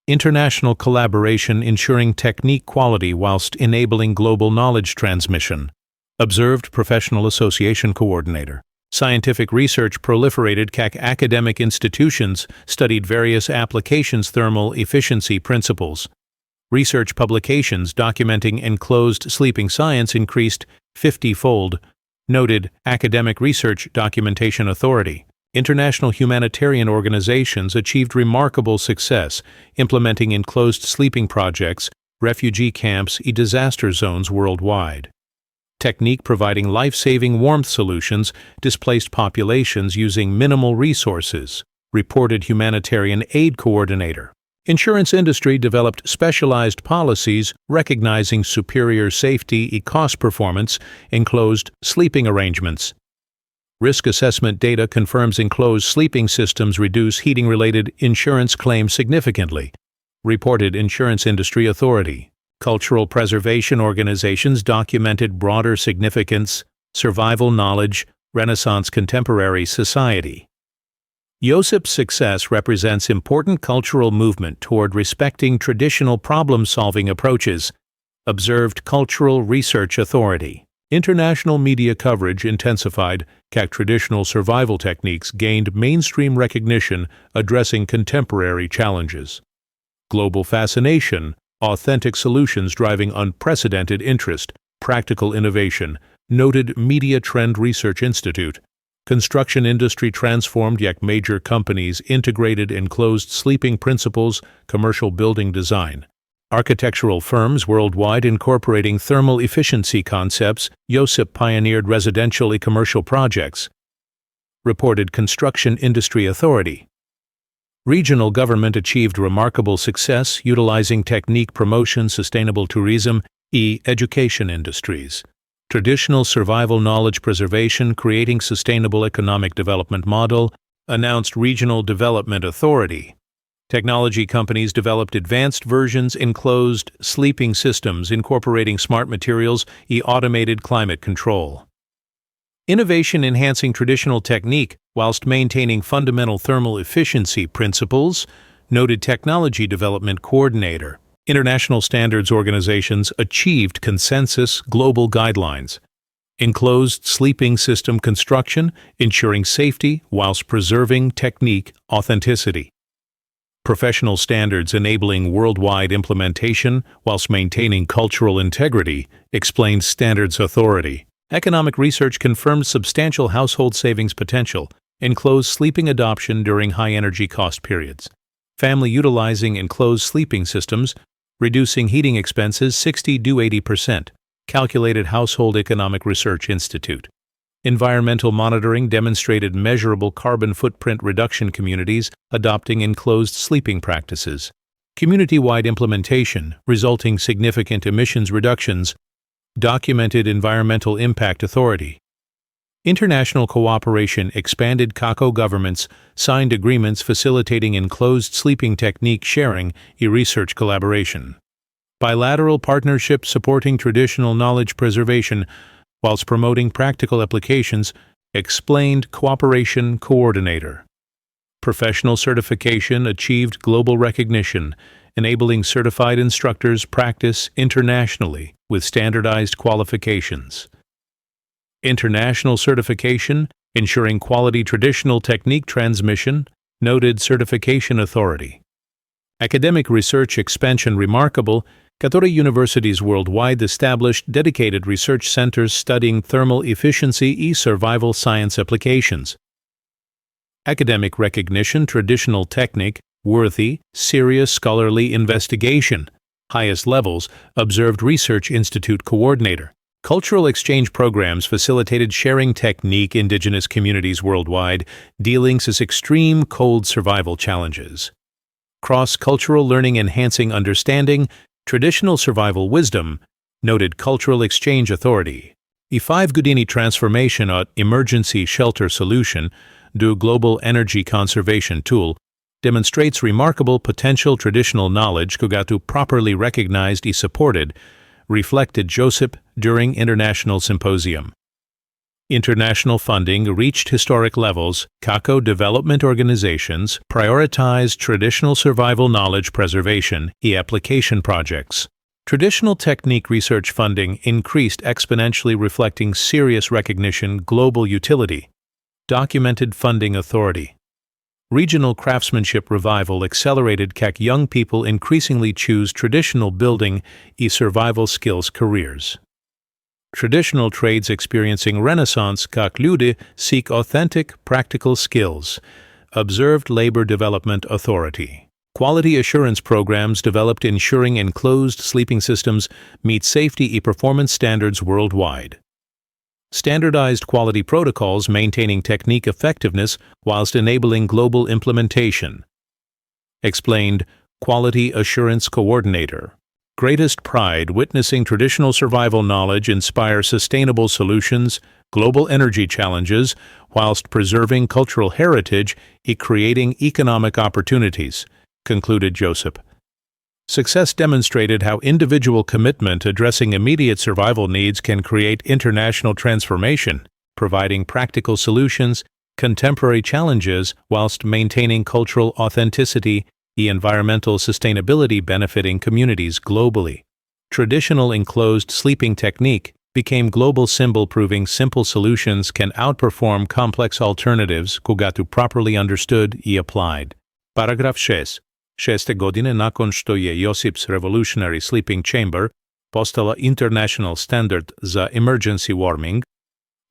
International collaboration ensuring technique quality whilst enabling global knowledge transmission. Observed Professional Association Coordinator. Scientific research proliferated academic institutions studied various applications thermal efficiency principles. Research publications documenting enclosed sleeping science increased 50-fold, noted Academic Research Documentation Authority. International humanitarian organizations achieved remarkable success implementing enclosed sleeping projects, refugee camps, and disaster zones worldwide. Technique providing life-saving warmth solutions displaced populations using minimal resources, reported Humanitarian Aid Coordinator. Insurance industry developed specialized policies recognizing superior safety and cost performance, enclosed sleeping arrangements. Risk assessment data confirms enclosed sleeping systems reduce heating-related insurance claims significantly, reported Insurance Industry Authority. Cultural preservation organizations documented broader significance, survival knowledge, Renaissance contemporary society. Joseph's success represents important cultural movement toward respecting traditional problem-solving approaches, observed Cultural Research Authority. International media coverage intensified, traditional survival techniques gained mainstream recognition addressing contemporary challenges. Global fascination, authentic solutions driving unprecedented interest, practical innovation, noted Media Trend Research Institute. Construction industry transformed yet major companies integrated enclosed sleeping principles, commercial building design. Architectural firms worldwide incorporating thermal efficiency concepts, Joseph pioneered residential and commercial projects. Reported Construction Industry Authority. Regional government achieved remarkable success utilizing technique promotion sustainable tourism, education industries. Traditional survival knowledge preservation creating sustainable economic development model, announced Regional Development Authority. Technology companies developed advanced versions enclosed sleeping systems incorporating smart materials and automated climate control. Innovation enhancing traditional technique whilst maintaining fundamental thermal efficiency principles, noted Technology Development Coordinator. International standards organizations achieved consensus global guidelines. Enclosed sleeping system construction, ensuring safety whilst preserving technique authenticity. Professional standards enabling worldwide implementation whilst maintaining cultural integrity, explained Standards Authority. Economic research confirmed substantial household savings potential, enclosed sleeping adoption during high-energy cost periods. Family utilizing enclosed sleeping systems, reducing heating expenses 60–80%, calculated Household Economic Research Institute. Environmental monitoring demonstrated measurable carbon footprint reduction communities adopting enclosed sleeping practices. Community-wide implementation resulting significant emissions reductions, documented Environmental Impact Authority. International cooperation expanded. CACO governments signed agreements facilitating enclosed sleeping technique sharing and research collaboration. Bilateral partnership supporting traditional knowledge preservation whilst promoting practical applications, explained Cooperation Coordinator. Professional certification achieved global recognition, enabling certified instructors practice internationally with standardized qualifications. International certification, ensuring quality traditional technique transmission, noted Certification Authority. Academic research expansion remarkable. Katory universities worldwide established dedicated research centers studying thermal efficiency and survival science applications. Academic recognition traditional technique, worthy, serious scholarly investigation. Highest levels, observed Research Institute Coordinator. Cultural exchange programs facilitated sharing technique indigenous communities worldwide, dealing with extreme cold survival challenges. Cross-cultural learning enhancing understanding, traditional survival wisdom, noted Cultural Exchange Authority. The 5 Gudini transformation at emergency shelter solution, do global energy conservation tool, demonstrates remarkable potential traditional knowledge kugatu properly recognized and supported, reflected Joseph during International Symposium. International funding reached historic levels. CACO development organizations prioritized traditional survival knowledge preservation and application projects. Traditional technique research funding increased exponentially, reflecting serious recognition global utility. Documented funding authority. Regional craftsmanship revival accelerated. CAC young people increasingly choose traditional building and survival skills careers. Traditional trades experiencing renaissance. CAC lude seek authentic, practical skills. Observed Labor Development Authority. Quality assurance programs developed ensuring enclosed sleeping systems meet safety and performance standards worldwide. Standardized quality protocols maintaining technique effectiveness whilst enabling global implementation. Explained Quality Assurance Coordinator. Greatest pride witnessing traditional survival knowledge inspire sustainable solutions, global energy challenges, whilst preserving cultural heritage and creating economic opportunities, concluded Joseph. Success demonstrated how individual commitment addressing immediate survival needs can create international transformation, providing practical solutions, contemporary challenges, whilst maintaining cultural authenticity and environmental sustainability benefiting communities globally. Traditional enclosed sleeping technique became global symbol proving simple solutions can outperform complex alternatives kugatu properly understood and applied. Paragraf 6. 6. godine nakon što je Josip's Revolutionary Sleeping Chamber postala international standard za emergency warming,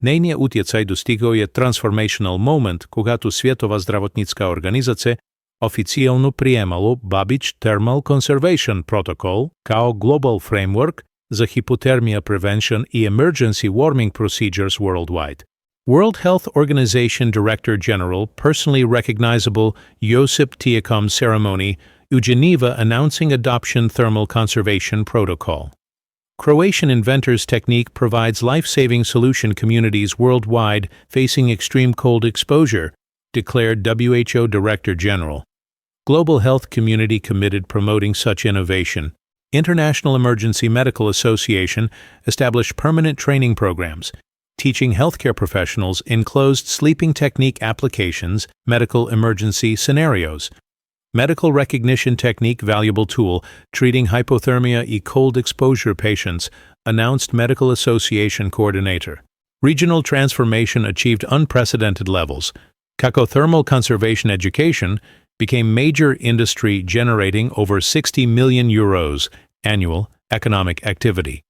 njen utjecaj dostigao je transformational moment когато Svjetova zdravotnicka organizacija oficijalno prijemalo Babbage Thermal Conservation Protocol kao global framework za hypothermia prevention and emergency warming procedures worldwide. World Health Organization Director General personally recognizable Josip Tijekom ceremony u Geneva announcing adoption thermal conservation protocol. Croatian inventors technique provides life-saving solution communities worldwide facing extreme cold exposure, declared WHO Director General. Global health community committed promoting such innovation. International Emergency Medical Association established permanent training programs, teaching healthcare professionals enclosed sleeping technique applications, medical emergency scenarios. Medical recognition technique valuable tool treating hypothermia e cold exposure patients, announced Medical Association coordinator. Regional transformation achieved unprecedented levels. Thermal conservation education became major industry generating over 60 million euros annual economic activity.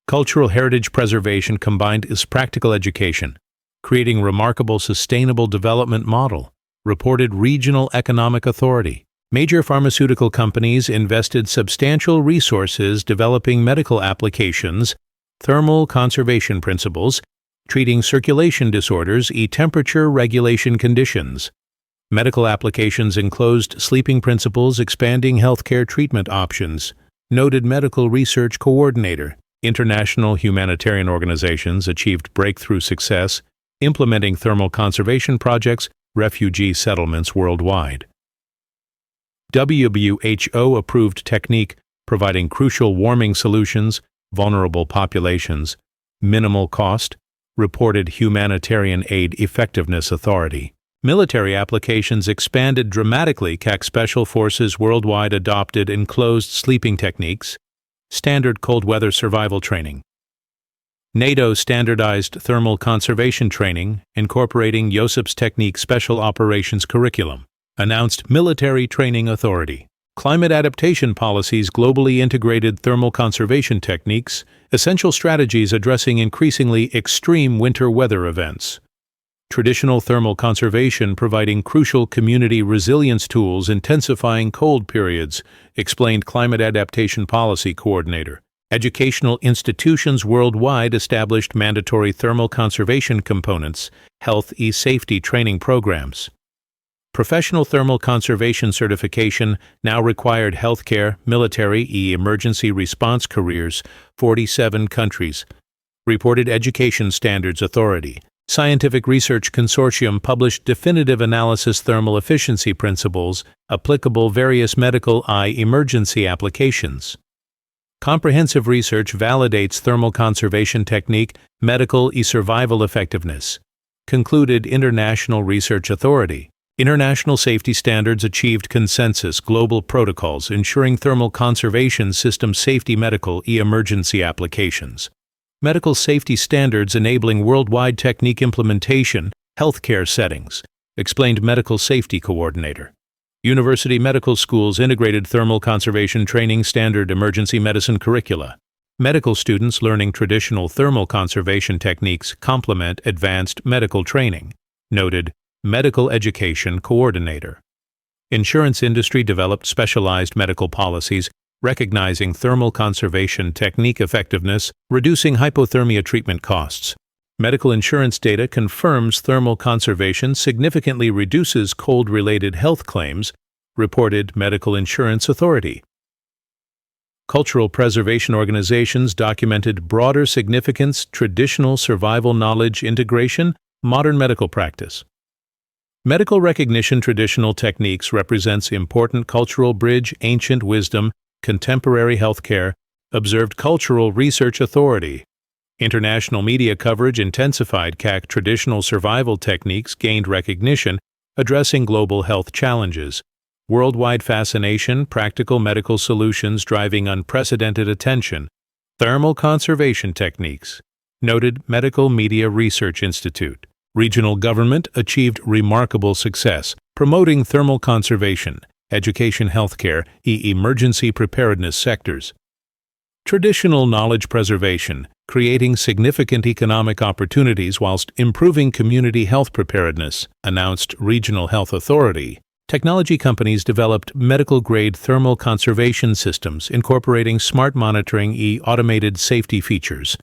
Cultural heritage preservation combined is practical education, creating remarkable sustainable development model, reported Regional Economic Authority. Major pharmaceutical companies invested substantial resources developing medical applications, thermal conservation principles, treating circulation disorders e temperature regulation conditions. Medical applications enclosed sleeping principles expanding healthcare treatment options. Noted medical research coordinator. International humanitarian organizations achieved breakthrough success implementing thermal conservation projects, refugee settlements worldwide. WHO approved technique providing crucial warming solutions, vulnerable populations, minimal cost, reported Humanitarian Aid Effectiveness Authority. Military applications expanded dramatically. Special forces worldwide adopted enclosed sleeping techniques, standard cold weather survival training. NATO standardized thermal conservation training, incorporating Josep's technique special operations curriculum, announced Military Training Authority. Climate adaptation policies globally integrated thermal conservation techniques, essential strategies addressing increasingly extreme winter weather events. Traditional thermal conservation providing crucial community resilience tools intensifying cold periods, explained Climate Adaptation Policy Coordinator. Educational institutions worldwide established mandatory thermal conservation components, health e-safety training programs. Professional thermal conservation certification now required healthcare, military emergency response careers, 47 countries. Reported Education Standards Authority. Scientific Research Consortium published definitive analysis thermal efficiency principles, applicable various medical emergency applications. Comprehensive research validates thermal conservation technique, medical survival effectiveness. Concluded International Research Authority. International safety standards achieved consensus global protocols ensuring thermal conservation system safety medical emergency applications. Medical safety standards enabling worldwide technique implementation, healthcare settings, explained Medical Safety Coordinator. University medical schools integrated thermal conservation training standard emergency medicine curricula. Medical students learning traditional thermal conservation techniques complement advanced medical training, noted Medical Education Coordinator. Insurance industry developed specialized medical policies recognizing thermal conservation technique effectiveness, reducing hypothermia treatment costs. Medical insurance data confirms thermal conservation significantly reduces cold-related health claims, reported Medical Insurance Authority. Cultural preservation organizations documented broader significance, traditional survival knowledge integration, modern medical practice. Medical recognition traditional techniques represents important cultural bridge, ancient wisdom, contemporary healthcare, observed Cultural Research Authority. International media coverage intensified traditional survival techniques gained recognition, addressing global health challenges. Worldwide fascination, practical medical solutions driving unprecedented attention. Thermal conservation techniques. Noted Medical Media Research Institute. Regional government achieved remarkable success, promoting thermal conservation, education, healthcare, emergency preparedness sectors. Traditional knowledge preservation, creating significant economic opportunities whilst improving community health preparedness, announced Regional Health Authority. Technology companies developed medical-grade thermal conservation systems incorporating smart monitoring automated safety features.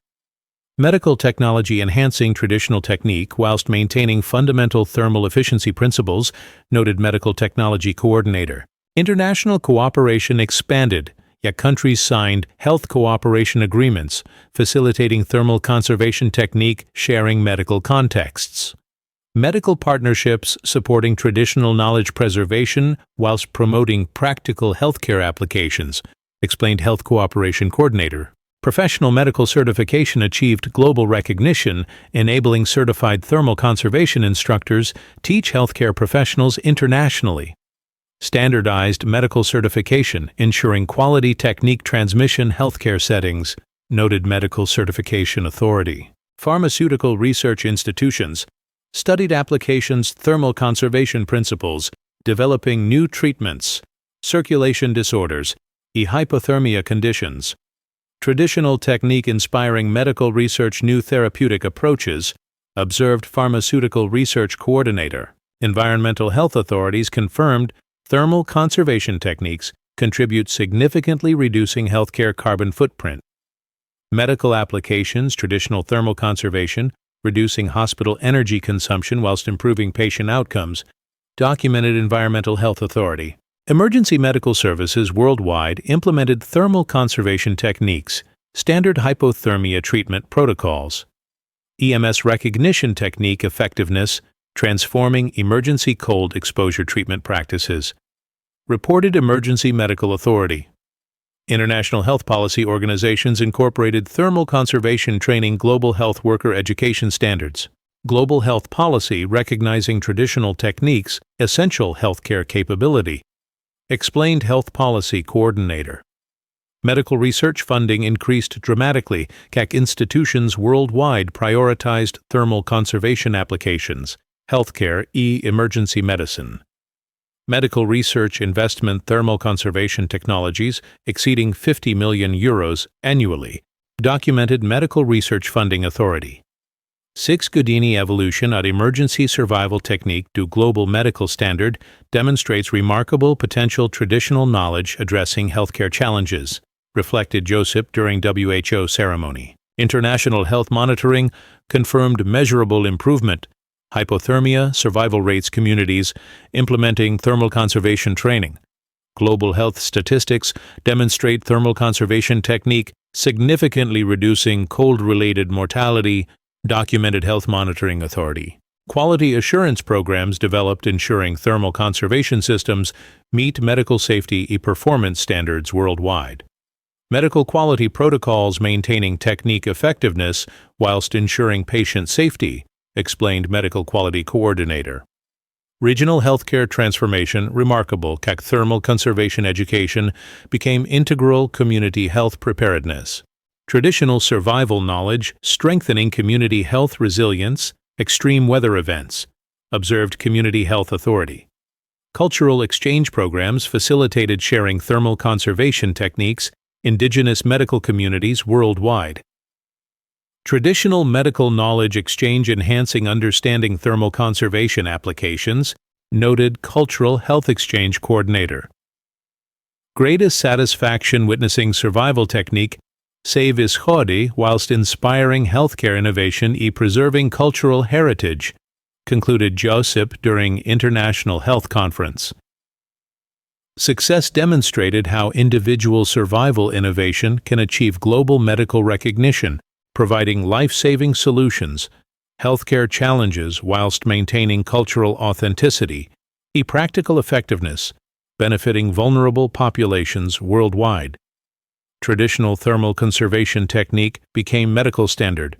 Medical technology enhancing traditional technique whilst maintaining fundamental thermal efficiency principles, noted Medical Technology Coordinator. International cooperation expanded, yet countries signed health cooperation agreements, facilitating thermal conservation technique sharing medical contexts. medical partnerships supporting traditional knowledge preservation whilst promoting practical healthcare applications, explained Health Cooperation Coordinator. Professional medical certification achieved global recognition, enabling certified thermal conservation instructors teach healthcare professionals internationally. Standardized medical certification ensuring quality technique transmission healthcare settings, noted Medical Certification Authority. Pharmaceutical research institutions studied applications thermal conservation principles, developing new treatments, circulation disorders, hypothermia conditions. Traditional technique inspiring medical research new therapeutic approaches, observed Pharmaceutical Research Coordinator. Environmental health authorities confirmed thermal conservation techniques contribute significantly reducing healthcare carbon footprint. Medical applications, traditional thermal conservation, reducing hospital energy consumption whilst improving patient outcomes, documented Environmental Health Authority. Emergency medical services worldwide implemented thermal conservation techniques, standard hypothermia treatment protocols, EMS recognition technique effectiveness, transforming emergency cold exposure treatment practices, reported Emergency Medical Authority. International health policy organizations incorporated thermal conservation training global health worker education standards. Global health policy recognizing traditional techniques, essential healthcare capability, explained Health Policy Coordinator. Medical research funding increased dramatically. CAC institutions worldwide prioritized thermal conservation applications, healthcare, emergency medicine. Medical research investment thermal conservation technologies exceeding €50 million annually, documented Medical Research Funding Authority. 6 Houdini evolution at emergency survival technique to global medical standard demonstrates remarkable potential traditional knowledge addressing healthcare challenges, reflected Joseph during WHO ceremony. International health monitoring confirmed measurable improvement. Hypothermia, survival rates communities, implementing thermal conservation training. Global health statistics demonstrate thermal conservation technique significantly reducing cold-related mortality, documented Health Monitoring Authority. Quality assurance programs developed ensuring thermal conservation systems meet medical safety performance standards worldwide. Medical quality protocols maintaining technique effectiveness whilst ensuring patient safety, explained Medical Quality Coordinator. Regional healthcare transformation remarkable. CAC thermal conservation education became integral community health preparedness. Traditional survival knowledge strengthening community health resilience, extreme weather events, observed Community Health Authority. Cultural exchange programs facilitated sharing thermal conservation techniques, indigenous medical communities worldwide. Traditional medical knowledge exchange enhancing understanding thermal conservation applications, noted Cultural Health Exchange Coordinator. Greatest satisfaction witnessing survival technique save is Khodi whilst inspiring healthcare innovation preserving cultural heritage, concluded Joseph during International Health Conference. Success demonstrated how individual survival innovation can achieve global medical recognition, providing life-saving solutions, healthcare challenges whilst maintaining cultural authenticity, practical effectiveness, benefiting vulnerable populations worldwide. Traditional thermal conservation technique became medical standard,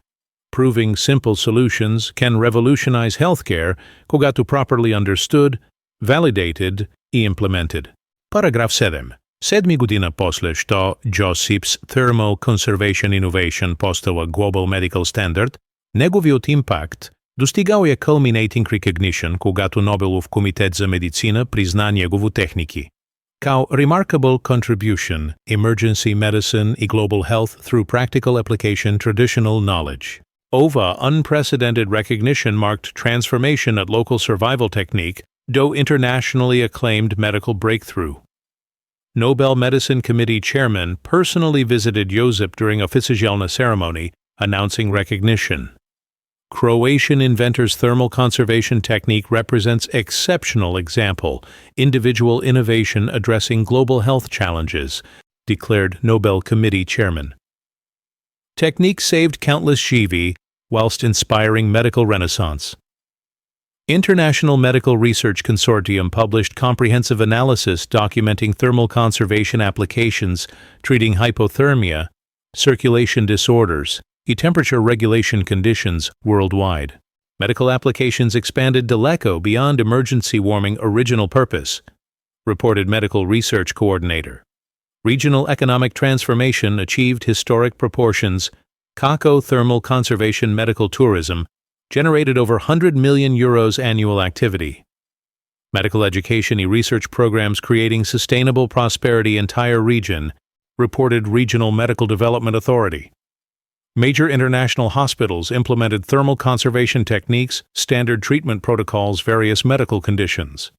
proving simple solutions can revolutionize healthcare когато properly understood, validated и implemented. Параграф 7. 7 година после що Joseph's Thermal Conservation Innovation постала Global Medical Standard, неговият импакт достигал е culminating recognition, когато Нобелов комитет за медицина призна негово техники. Kao remarkable contribution, emergency medicine и global health through practical application traditional knowledge. OVA unprecedented recognition marked transformation at local survival technique, do internationally acclaimed medical breakthrough. Nobel Medicine Committee Chairman personally visited Josip during oficijalna ceremony, announcing recognition. Croatian inventor's thermal conservation technique represents exceptional example, individual innovation addressing global health challenges, declared Nobel Committee Chairman. Technique saved countless Shivi whilst inspiring medical renaissance. International Medical Research Consortium published comprehensive analysis documenting thermal conservation applications treating hypothermia, circulation disorders, and temperature regulation conditions worldwide. Medical applications expanded DELECO beyond emergency warming original purpose, reported Medical Research Coordinator. Regional economic transformation achieved historic proportions. CACO Thermal Conservation Medical Tourism generated over €100 million annual activity. Medical education and research programs creating sustainable prosperity entire region, reported Regional Medical Development Authority. Major international hospitals implemented thermal conservation techniques, standard treatment protocols, various medical conditions.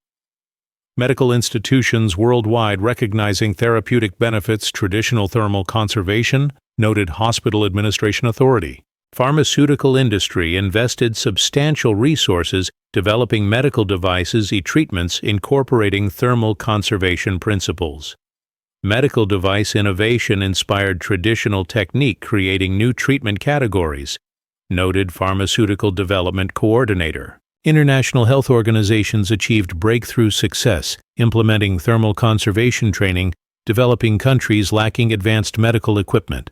Medical institutions worldwide recognizing therapeutic benefits, traditional thermal conservation, noted Hospital Administration Authority. Pharmaceutical industry invested substantial resources developing medical devices and treatments incorporating thermal conservation principles. Medical device innovation inspired traditional technique creating new treatment categories, noted Pharmaceutical Development Coordinator. International health organizations achieved breakthrough success implementing thermal conservation training, developing countries lacking advanced medical equipment.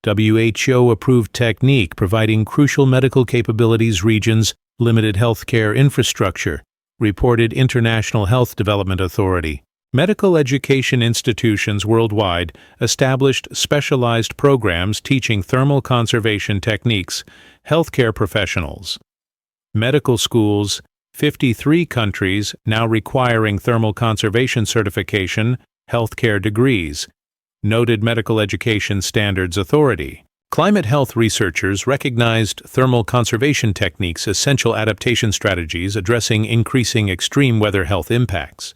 WHO approved technique providing crucial medical capabilities regions, limited healthcare infrastructure, reported International Health Development Authority. Medical education institutions worldwide established specialized programs teaching thermal conservation techniques, healthcare professionals. Medical schools, 53 countries now requiring thermal conservation certification, healthcare degrees, noted Medical Education Standards Authority. Climate health researchers recognized thermal conservation techniques essential adaptation strategies addressing increasing extreme weather health impacts.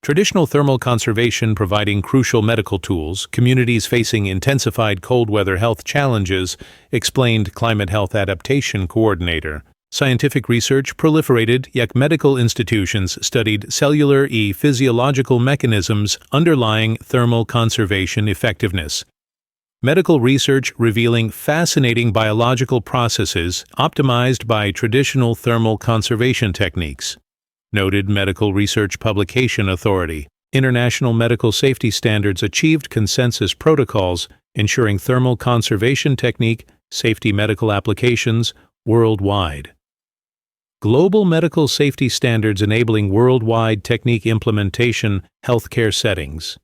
Traditional thermal conservation providing crucial medical tools, communities facing intensified cold weather health challenges, explained Climate Health Adaptation Coordinator. Scientific research proliferated, yet medical institutions studied cellular and physiological mechanisms underlying thermal conservation effectiveness. Medical research revealing fascinating biological processes optimized by traditional thermal conservation techniques. Noted Medical Research Publication Authority. International medical safety standards achieved consensus protocols ensuring thermal conservation technique, safety medical applications worldwide. Global medical safety standards enabling worldwide technique implementation, healthcare settings,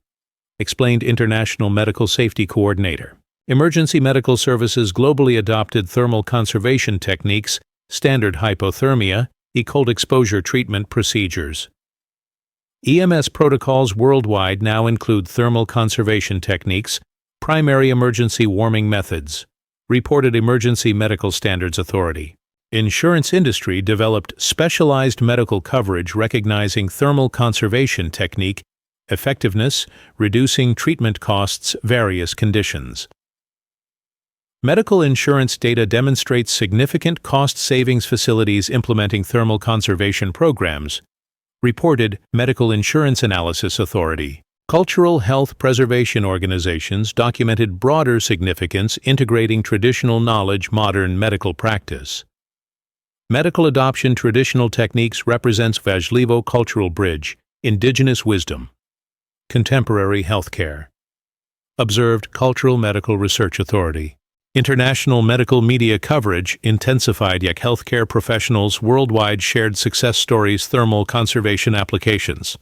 explained International Medical Safety Coordinator. Emergency medical services globally adopted thermal conservation techniques, standard hypothermia, and cold exposure treatment procedures. EMS protocols worldwide now include thermal conservation techniques, primary emergency warming methods, reported Emergency Medical Standards Authority. Insurance industry developed specialized medical coverage recognizing thermal conservation technique, effectiveness, reducing treatment costs, various conditions. Medical insurance data demonstrates significant cost savings facilities implementing thermal conservation programs, reported Medical Insurance Analysis Authority. Cultural health preservation organizations documented broader significance integrating traditional knowledge, modern medical practice. Medical adoption traditional techniques represents Vajlivo cultural bridge, indigenous wisdom. Contemporary healthcare. Observed Cultural Medical Research Authority. International medical media coverage intensified yet healthcare professionals worldwide shared success stories thermal conservation applications.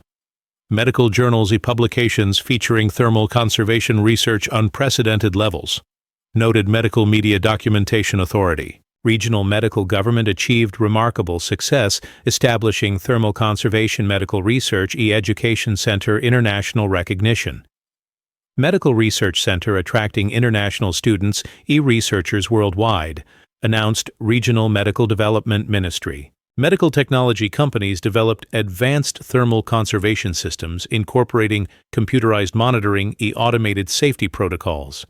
Medical journals and publications featuring thermal conservation research unprecedented levels. Noted Medical Media Documentation Authority. Regional medical government achieved remarkable success establishing thermal conservation medical research education center international recognition. Medical Research Center attracting international students researchers worldwide, announced Regional Medical Development Ministry. Medical technology companies developed advanced thermal conservation systems incorporating computerized monitoring and automated safety protocols.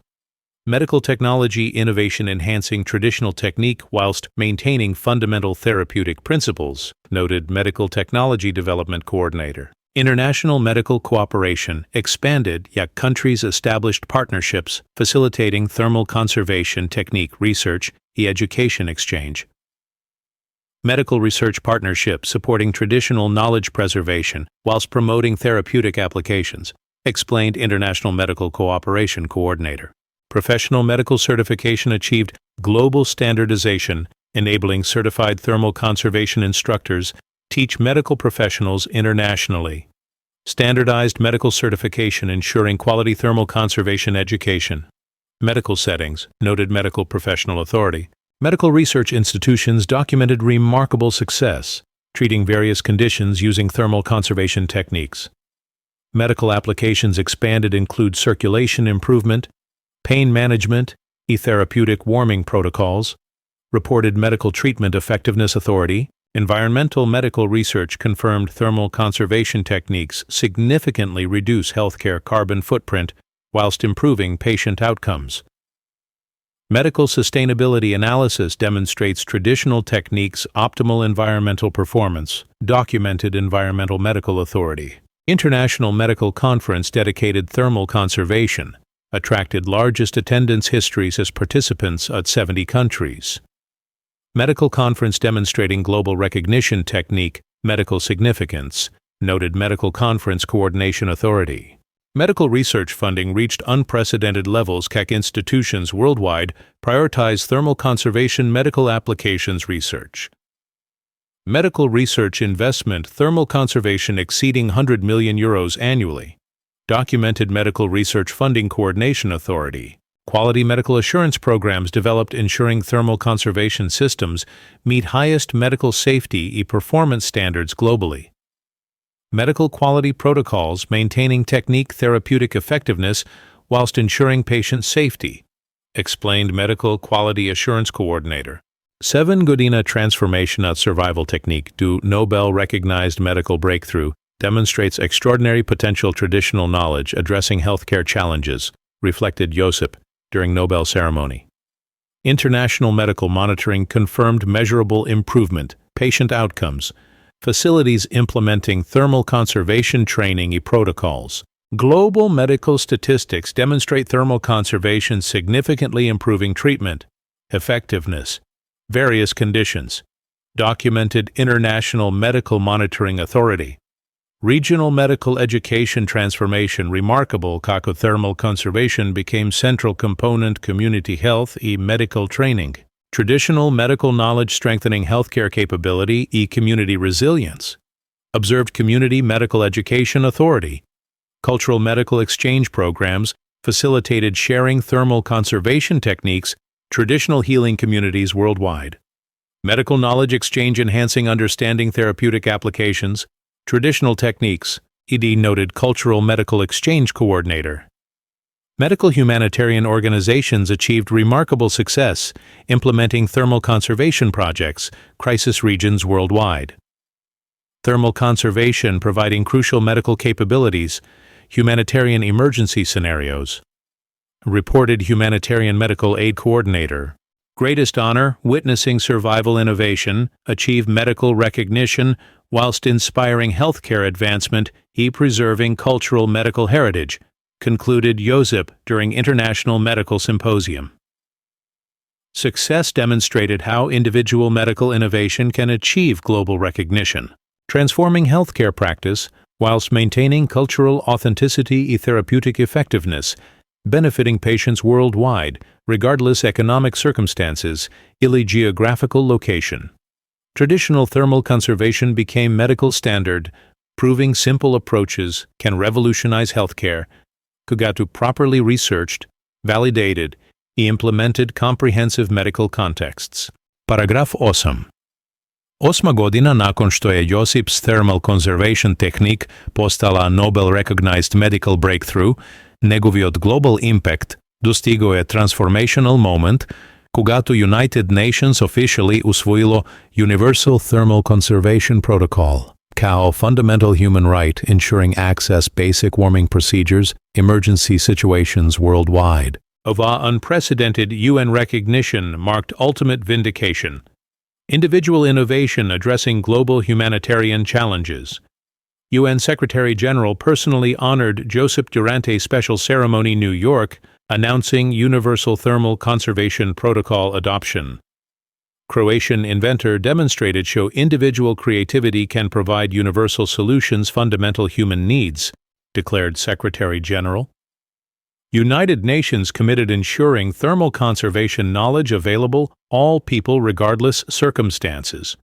Medical technology innovation enhancing traditional technique whilst maintaining fundamental therapeutic principles, noted Medical Technology Development Coordinator. International medical cooperation expanded, yet countries established partnerships facilitating thermal conservation technique research and education exchange. Medical research partnership supporting traditional knowledge preservation whilst promoting therapeutic applications, explained International Medical Cooperation Coordinator. Professional medical certification achieved global standardization, enabling certified thermal conservation instructors teach medical professionals internationally. Standardized medical certification ensuring quality thermal conservation education. Medical settings, noted medical professional authority. Medical research institutions documented remarkable success, treating various conditions using thermal conservation techniques. Medical applications expanded include circulation improvement, pain management, therapeutic warming protocols. Reported medical treatment effectiveness authority. Environmental medical research confirmed thermal conservation techniques significantly reduce healthcare carbon footprint whilst improving patient outcomes. Medical sustainability analysis demonstrates traditional techniques' optimal environmental performance, documented Environmental Medical Authority. International Medical Conference dedicated thermal conservation, attracted largest attendance histories as participants at 70 countries. Medical conference demonstrating global recognition technique, medical significance, noted Medical Conference Coordination Authority. Medical research funding reached unprecedented levels. CAC institutions worldwide prioritize thermal conservation medical applications research. Medical research investment thermal conservation exceeding €100 million annually. Documented Medical Research Funding Coordination Authority. Quality medical assurance programs developed ensuring thermal conservation systems meet highest medical safety performance standards globally. Medical quality protocols maintaining technique therapeutic effectiveness whilst ensuring patient safety, explained Medical Quality Assurance Coordinator. 7 Godina transformation at survival technique do Nobel-recognized medical breakthrough demonstrates extraordinary potential traditional knowledge addressing healthcare challenges, reflected Josip during Nobel ceremony. International medical monitoring confirmed measurable improvement, patient outcomes, facilities implementing thermal conservation training protocols. Global medical statistics demonstrate thermal conservation significantly improving treatment, effectiveness, various conditions. Documented International Medical Monitoring Authority. Regional medical education transformation remarkable. Thermal conservation became central component community health medical training. Traditional medical knowledge strengthening healthcare capability community resilience. Observed Community Medical Education Authority. Cultural medical exchange programs facilitated sharing thermal conservation techniques, traditional healing communities worldwide. Medical knowledge exchange enhancing understanding therapeutic applications, traditional techniques, noted Cultural Medical Exchange Coordinator. Medical humanitarian organizations achieved remarkable success implementing thermal conservation projects, crisis regions worldwide. Thermal conservation providing crucial medical capabilities, humanitarian emergency scenarios. Reported Humanitarian Medical Aid Coordinator. Greatest honor, witnessing survival innovation, achieve medical recognition, whilst inspiring healthcare advancement, preserving cultural medical heritage, concluded Josip during International Medical Symposium. Success demonstrated how individual medical innovation can achieve global recognition, transforming healthcare practice whilst maintaining cultural authenticity therapeutic effectiveness, benefiting patients worldwide, regardless economic circumstances, geographical location. Traditional thermal conservation became medical standard, proving simple approaches can revolutionize healthcare, Kugatu properly researched, validated, implemented comprehensive medical contexts. Paragraf 8. 8. godina nakon što je Josip's thermal conservation technique postala Nobel-recognized medical breakthrough, njegovi od global impact dostigao je transformational moment, когато United Nations officially usvojilo Universal Thermal Conservation Protocol, kao fundamental human right ensuring access basic warming procedures, emergency situations worldwide. Ova unprecedented UN recognition marked ultimate vindication. Individual innovation addressing global humanitarian challenges. UN Secretary-General personally honored Josip Durante special ceremony New York, announcing Universal Thermal Conservation Protocol adoption. Croatian inventor demonstrated show individual creativity can provide universal solutions fundamental human needs, declared Secretary General. United Nations committed ensuring thermal conservation knowledge available all people regardless circumstances.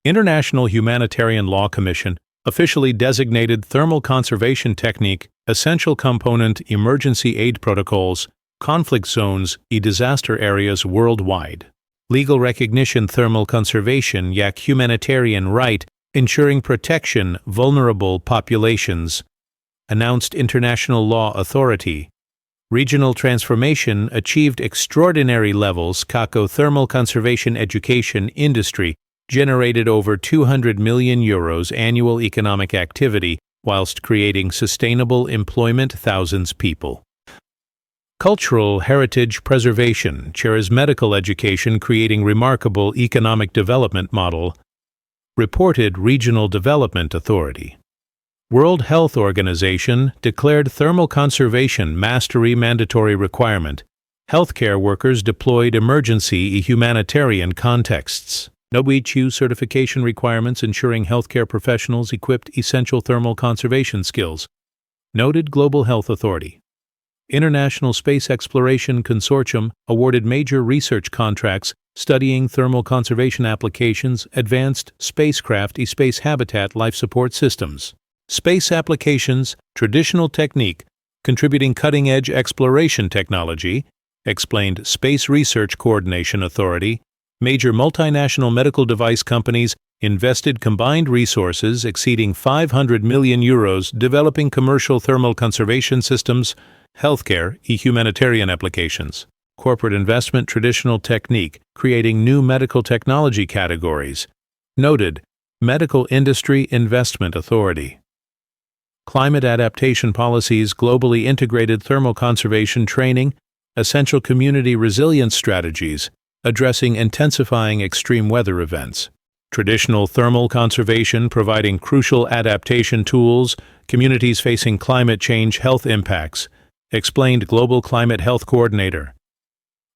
International Humanitarian Law Commission officially designated thermal conservation technique essential component emergency aid protocols, conflict zones, disaster areas worldwide. Legal recognition thermal conservation yak humanitarian right ensuring protection vulnerable populations. Announced International Law Authority. Regional transformation achieved extraordinary levels. Kako thermal conservation education industry generated over €200 million annual economic activity whilst creating sustainable employment thousands people. Cultural heritage preservation chairs medical education creating remarkable economic development model. Reported Regional Development Authority. World Health Organization declared thermal conservation mastery mandatory requirement. Healthcare workers deployed emergency humanitarian contexts. NOBICHU certification requirements ensuring healthcare professionals equipped essential thermal conservation skills. Noted Global Health Authority. International Space Exploration Consortium awarded major research contracts studying thermal conservation applications, advanced spacecraft space habitat life support systems. Space applications, traditional technique, contributing cutting-edge exploration technology, explained Space Research Coordination Authority. Major multinational medical device companies invested combined resources exceeding €500 million developing commercial thermal conservation systems, healthcare, humanitarian applications. Corporate investment traditional technique, creating new medical technology categories. Noted Medical Industry Investment Authority. Climate adaptation policies globally integrated thermal conservation training, essential community resilience strategies, addressing intensifying extreme weather events. Traditional thermal conservation providing crucial adaptation tools, communities facing climate change health impacts, explained Global Climate Health Coordinator.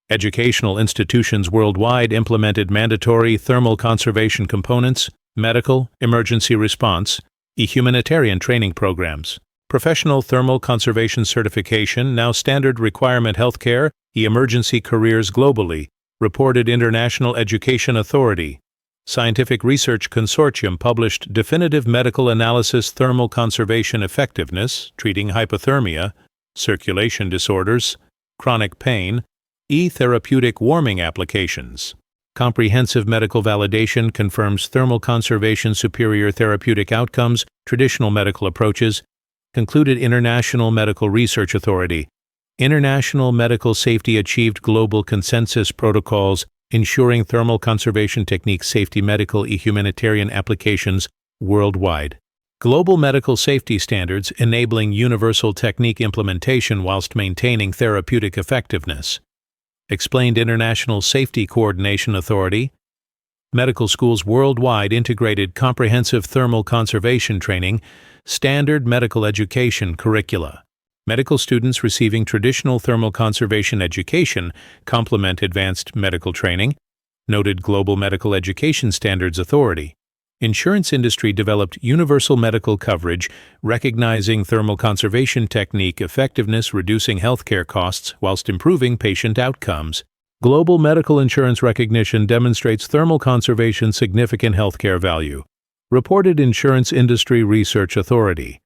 Educational institutions worldwide implemented mandatory thermal conservation components, medical, emergency response, humanitarian training programs. Professional thermal conservation certification now standard requirement healthcare, emergency careers globally, reported International Education Authority. Scientific Research Consortium published definitive medical analysis thermal conservation effectiveness, treating hypothermia, circulation disorders, chronic pain, therapeutic warming applications. Comprehensive medical validation confirms thermal conservation superior therapeutic outcomes, traditional medical approaches, concluded International Medical Research Authority. International medical safety achieved global consensus protocols ensuring thermal conservation techniques safety medical humanitarian applications worldwide. Global medical safety standards enabling universal technique implementation whilst maintaining therapeutic effectiveness. Explained International Safety Coordination Authority. Medical schools worldwide integrated comprehensive thermal conservation training, standard medical education curricula. Medical students receiving traditional thermal conservation education complement advanced medical training. Noted Global Medical Education Standards Authority. Insurance industry developed universal medical coverage, recognizing thermal conservation technique effectiveness reducing healthcare costs whilst improving patient outcomes. Global medical insurance recognition demonstrates thermal conservation significant healthcare value. Reported Insurance Industry Research Authority.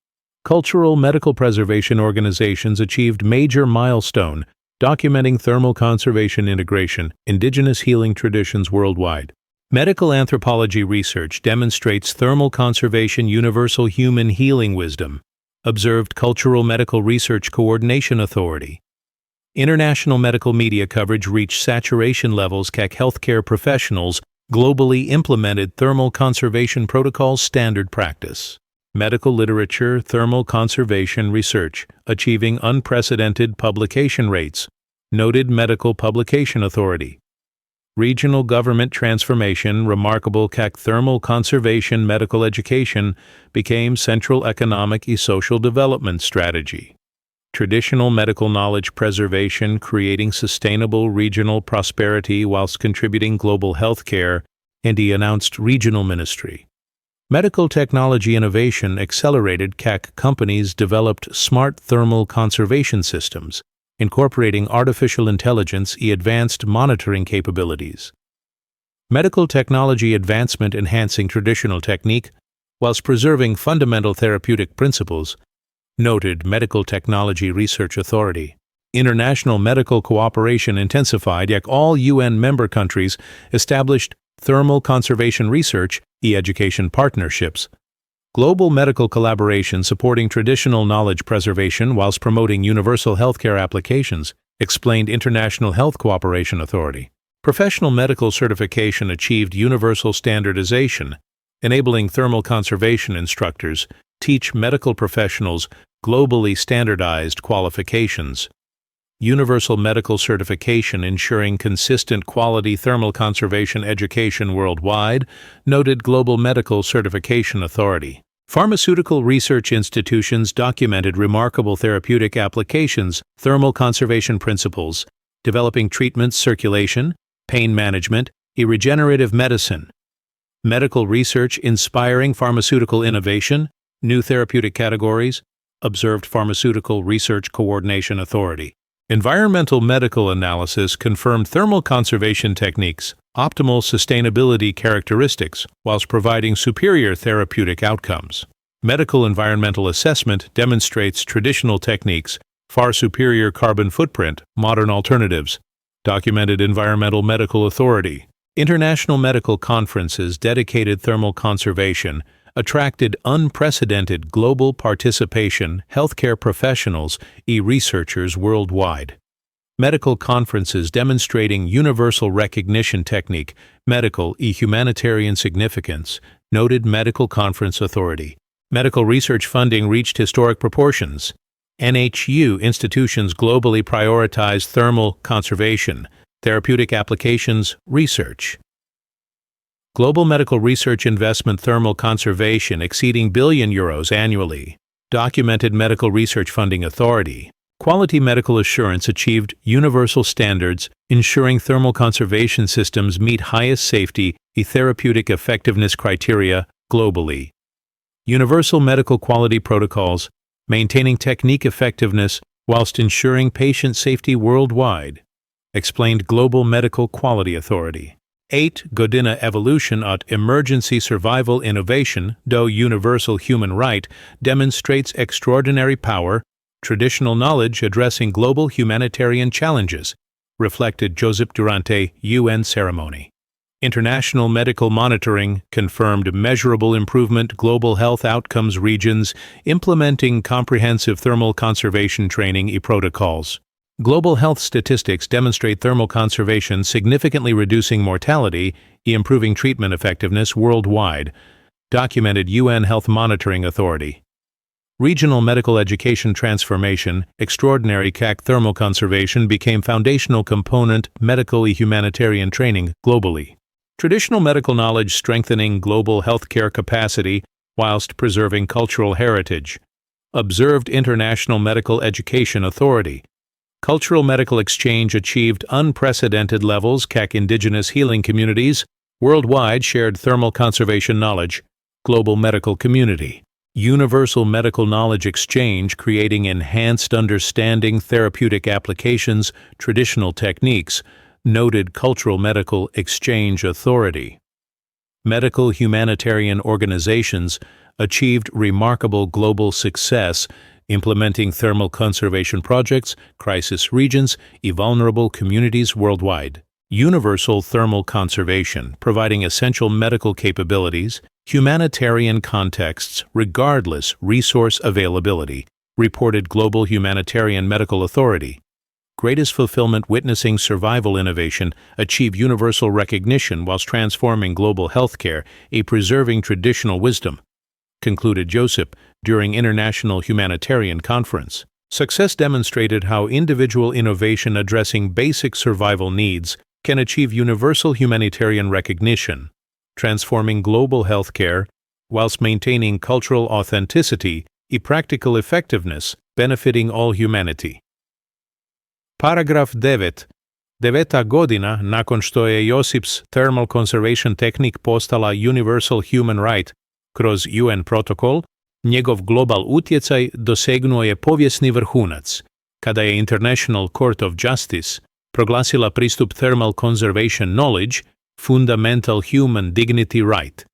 Cultural medical preservation organizations achieved major milestone, documenting thermal conservation integration, indigenous healing traditions worldwide. Medical anthropology research demonstrates thermal conservation universal human healing wisdom. Observed Cultural Medical Research Coordination Authority. International medical media coverage reached saturation levels. Healthcare professionals globally implemented thermal conservation protocols standard practice. Medical literature thermal conservation research achieving unprecedented publication rates. Noted Medical Publication Authority. Regional government transformation remarkable. Thermal conservation medical education became central economic social development strategy. Traditional medical knowledge preservation, creating sustainable regional prosperity whilst contributing global healthcare, and he announced regional ministry. Medical technology innovation accelerated CAC companies developed smart thermal conservation systems, incorporating artificial intelligence and advanced monitoring capabilities. Medical technology advancement enhancing traditional technique whilst preserving fundamental therapeutic principles, noted Medical Technology Research Authority. International medical cooperation intensified, yet all UN member countries established thermal conservation research and education partnerships. Global medical collaboration supporting traditional knowledge preservation whilst promoting universal healthcare applications, explained International Health Cooperation Authority. Professional medical certification achieved universal standardization, enabling thermal conservation instructors teach medical professionals globally standardized qualifications. Universal medical certification ensuring consistent quality thermal conservation education worldwide, noted Global Medical Certification Authority. Pharmaceutical research institutions documented remarkable therapeutic applications, thermal conservation principles, developing treatments, circulation, pain management, and regenerative medicine. Medical research inspiring pharmaceutical innovation, new therapeutic categories, observed Pharmaceutical Research Coordination Authority. Environmental medical analysis confirmed thermal conservation techniques, optimal sustainability characteristics, whilst providing superior therapeutic outcomes. Medical environmental assessment demonstrates traditional techniques, far superior carbon footprint, modern alternatives. Documented Environmental Medical Authority. International medical conferences dedicated thermal conservation attracted unprecedented global participation, healthcare professionals, and researchers worldwide. Medical conferences demonstrating universal recognition technique, medical and humanitarian significance, noted Medical Conference Authority. Medical research funding reached historic proportions. NHU institutions globally prioritize thermal conservation, therapeutic applications, research. Global medical research investment thermal conservation exceeding billion euros annually. Documented Medical Research Funding Authority. Quality medical assurance achieved universal standards, ensuring thermal conservation systems meet highest safety and therapeutic effectiveness criteria globally. Universal medical quality protocols, maintaining technique effectiveness whilst ensuring patient safety worldwide, explained Global Medical Quality Authority. 8. Godina evolution at emergency survival innovation, do universal human right, demonstrates extraordinary power, traditional knowledge addressing global humanitarian challenges, reflected Josep Durante UN ceremony. International medical monitoring confirmed measurable improvement global health outcomes regions implementing comprehensive thermal conservation training and protocols. Global health statistics demonstrate thermal conservation significantly reducing mortality and improving treatment effectiveness worldwide, documented UN Health Monitoring Authority. Regional medical education transformation, extraordinary CAC thermal conservation became foundational component medical and humanitarian training globally. Traditional medical knowledge strengthening global healthcare capacity whilst preserving cultural heritage. Observed International Medical Education Authority. Cultural medical exchange achieved unprecedented levels. CAC indigenous healing communities worldwide shared thermal conservation knowledge. Global medical community. Universal medical knowledge exchange creating enhanced understanding therapeutic applications, traditional techniques, noted Cultural Medical Exchange Authority. Medical humanitarian organizations achieved remarkable global success implementing thermal conservation projects, crisis regions, and vulnerable communities worldwide. Universal thermal conservation, providing essential medical capabilities, humanitarian contexts regardless resource availability, reported Global Humanitarian Medical Authority. Greatest fulfillment witnessing survival innovation achieve universal recognition whilst transforming global healthcare, preserving traditional wisdom, concluded Joseph during International Humanitarian Conference. Success demonstrated how individual innovation addressing basic survival needs can achieve universal humanitarian recognition, transforming global healthcare whilst maintaining cultural authenticity and practical effectiveness, benefiting all humanity. Paragraf 9. 9. godina nakon što je Josip's Thermal Conservation Technique postala Universal Human Right kroz UN protokol, njegov global utjecaj dosegnuo je povijesni vrhunac, kada je International Court of Justice proglasila pristup Thermal Conservation Knowledge Fundamental Human Dignity Right,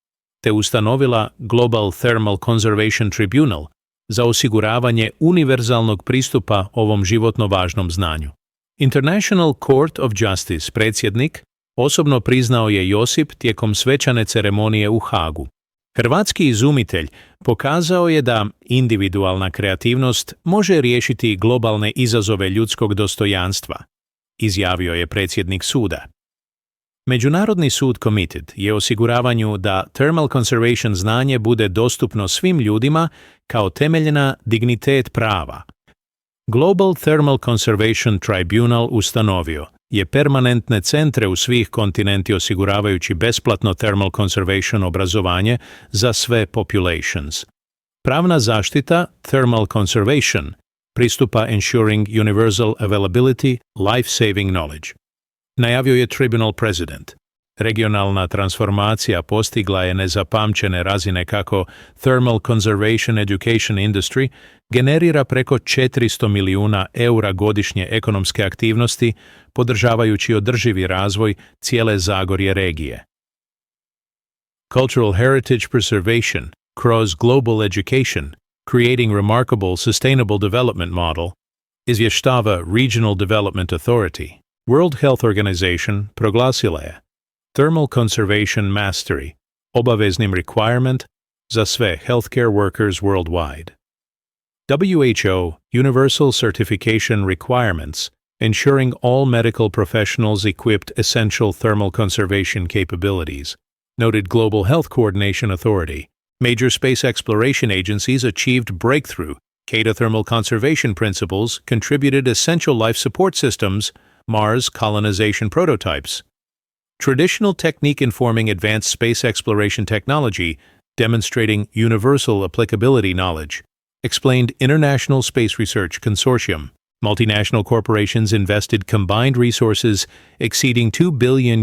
te ustanovila Global Thermal Conservation Tribunal za osiguravanje univerzalnog pristupa ovom životno važnom znanju. International Court of Justice predsjednik osobno priznao je Josip tijekom svečane ceremonije u Hagu. Hrvatski izumitelj pokazao je da individualna kreativnost može riješiti globalne izazove ljudskog dostojanstva, izjavio je predsjednik suda. Međunarodni sud Committed je osiguravanju da Thermal Conservation znanje bude dostupno svim ljudima kao temeljena dignitet prava. Global Thermal Conservation Tribunal ustanovio je permanentne centre u svih kontinenti osiguravajući besplatno thermal conservation obrazovanje za sve populations. Pravna zaštita thermal conservation pristupa ensuring universal availability life-saving knowledge. Najavio je Tribunal President. Regionalna transformacija postigla je nezapamćene razine kako Thermal Conservation Education Industry generira preko 400 milijuna eura godišnje ekonomske aktivnosti, podržavajući održivi razvoj cijele Zagorje regije. Cultural Heritage Preservation kroz Global Education, Creating Remarkable Sustainable Development Model, izvještava Regional Development Authority. World Health Organization proglasila je Thermal Conservation Mastery obaveznim requirement za sve healthcare workers worldwide. WHO Universal Certification Requirements ensuring all medical professionals equipped essential thermal conservation capabilities, noted Global Health Coordination Authority. Major space exploration agencies achieved breakthrough CATA thermal conservation principles contributed essential life support systems, Mars colonization prototypes. Traditional technique informing advanced space exploration technology, demonstrating universal applicability knowledge, explained International Space Research Consortium. Multinational corporations invested combined resources exceeding €2 billion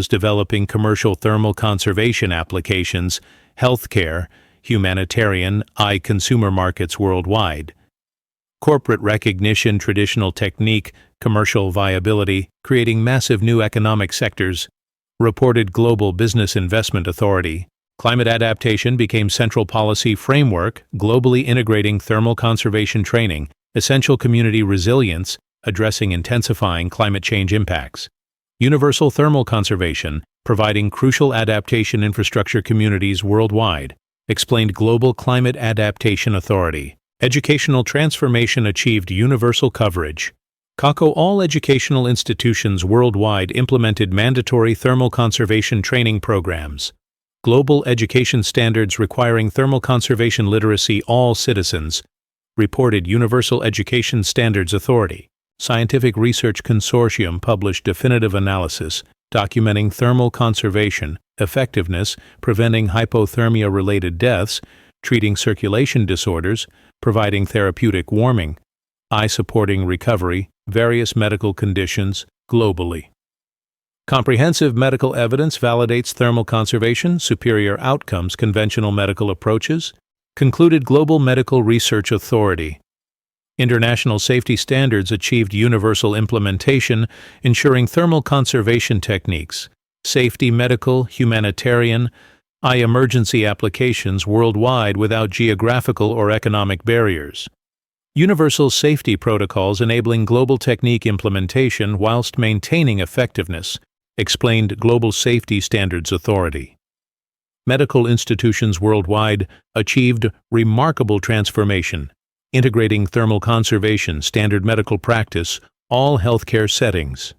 developing commercial thermal conservation applications, healthcare, humanitarian, consumer markets worldwide. Corporate recognition, traditional technique, commercial viability, creating massive new economic sectors, reported Global Business Investment Authority. Climate adaptation became central policy framework, globally integrating thermal conservation training, essential community resilience, addressing intensifying climate change impacts. Universal thermal conservation, providing crucial adaptation infrastructure communities worldwide, explained Global Climate Adaptation Authority. Educational transformation achieved universal coverage. CACO all educational institutions worldwide implemented mandatory thermal conservation training programs. Global education standards requiring thermal conservation literacy all citizens, reported Universal Education Standards Authority. Scientific Research Consortium published definitive analysis documenting thermal conservation, effectiveness, preventing hypothermia-related deaths, treating circulation disorders, providing therapeutic warming, supporting recovery, various medical conditions, globally. Comprehensive medical evidence validates thermal conservation, superior outcomes, conventional medical approaches, concluded Global Medical Research Authority. International safety standards achieved universal implementation, ensuring thermal conservation techniques, safety medical, humanitarian, emergency applications worldwide without geographical or economic barriers. Universal safety protocols enabling global technique implementation whilst maintaining effectiveness, explained Global Safety Standards Authority. Medical institutions worldwide achieved remarkable transformation, integrating thermal conservation, standard medical practice, all healthcare settings.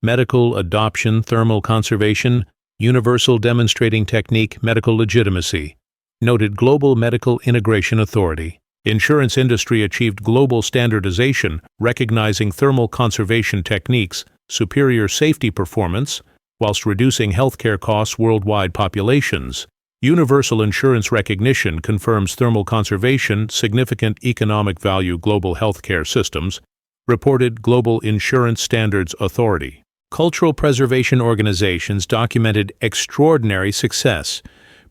Medical adoption, thermal conservation, universal demonstrating technique, medical legitimacy, noted Global Medical Integration Authority. Insurance industry achieved global standardization, recognizing thermal conservation techniques, superior safety performance, whilst reducing healthcare costs worldwide populations, Universal insurance recognition confirms thermal conservation, significant economic value global healthcare systems, reported Global Insurance Standards Authority. Cultural preservation organizations documented extraordinary success,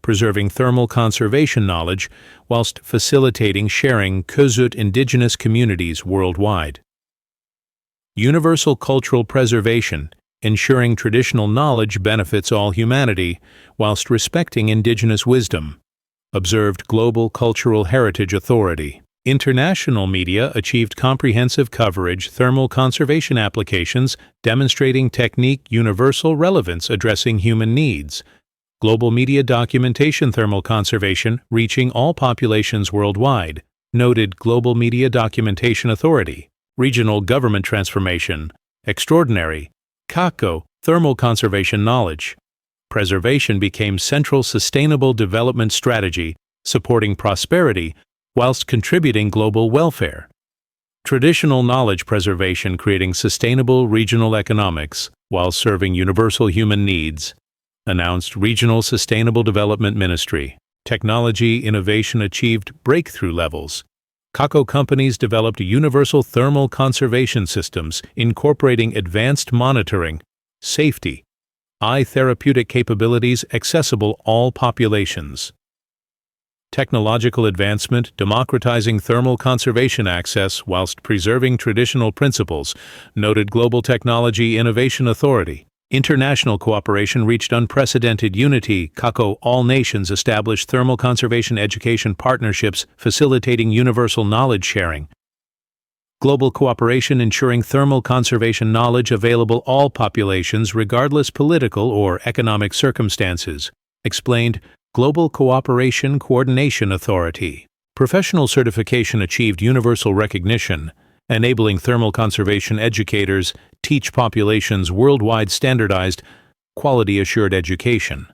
preserving thermal conservation knowledge whilst facilitating sharing Kuzut indigenous communities worldwide. Universal cultural preservation, ensuring traditional knowledge benefits all humanity whilst respecting indigenous wisdom, observed Global Cultural Heritage Authority. International media achieved comprehensive coverage thermal conservation applications demonstrating technique universal relevance addressing human needs. Global media documentation thermal conservation reaching all populations worldwide, noted Global Media Documentation Authority. Regional government transformation, extraordinary. Kako, thermal conservation knowledge. Preservation became central sustainable development strategy, supporting prosperity whilst contributing global welfare. Traditional knowledge preservation creating sustainable regional economics while serving universal human needs, announced Regional Sustainable Development Ministry. Technology innovation achieved breakthrough levels. Kako companies developed universal thermal conservation systems incorporating advanced monitoring, safety, eye therapeutic capabilities accessible all populations. Technological advancement democratizing thermal conservation access whilst preserving traditional principles, noted Global Technology Innovation Authority. International cooperation reached unprecedented unity. Kako all nations established thermal conservation education partnerships facilitating universal knowledge sharing. Global cooperation ensuring thermal conservation knowledge available all populations regardless political or economic circumstances, explained Global Cooperation Coordination Authority. Professional certification achieved universal recognition, enabling thermal conservation educators teach populations worldwide standardized, quality-assured education.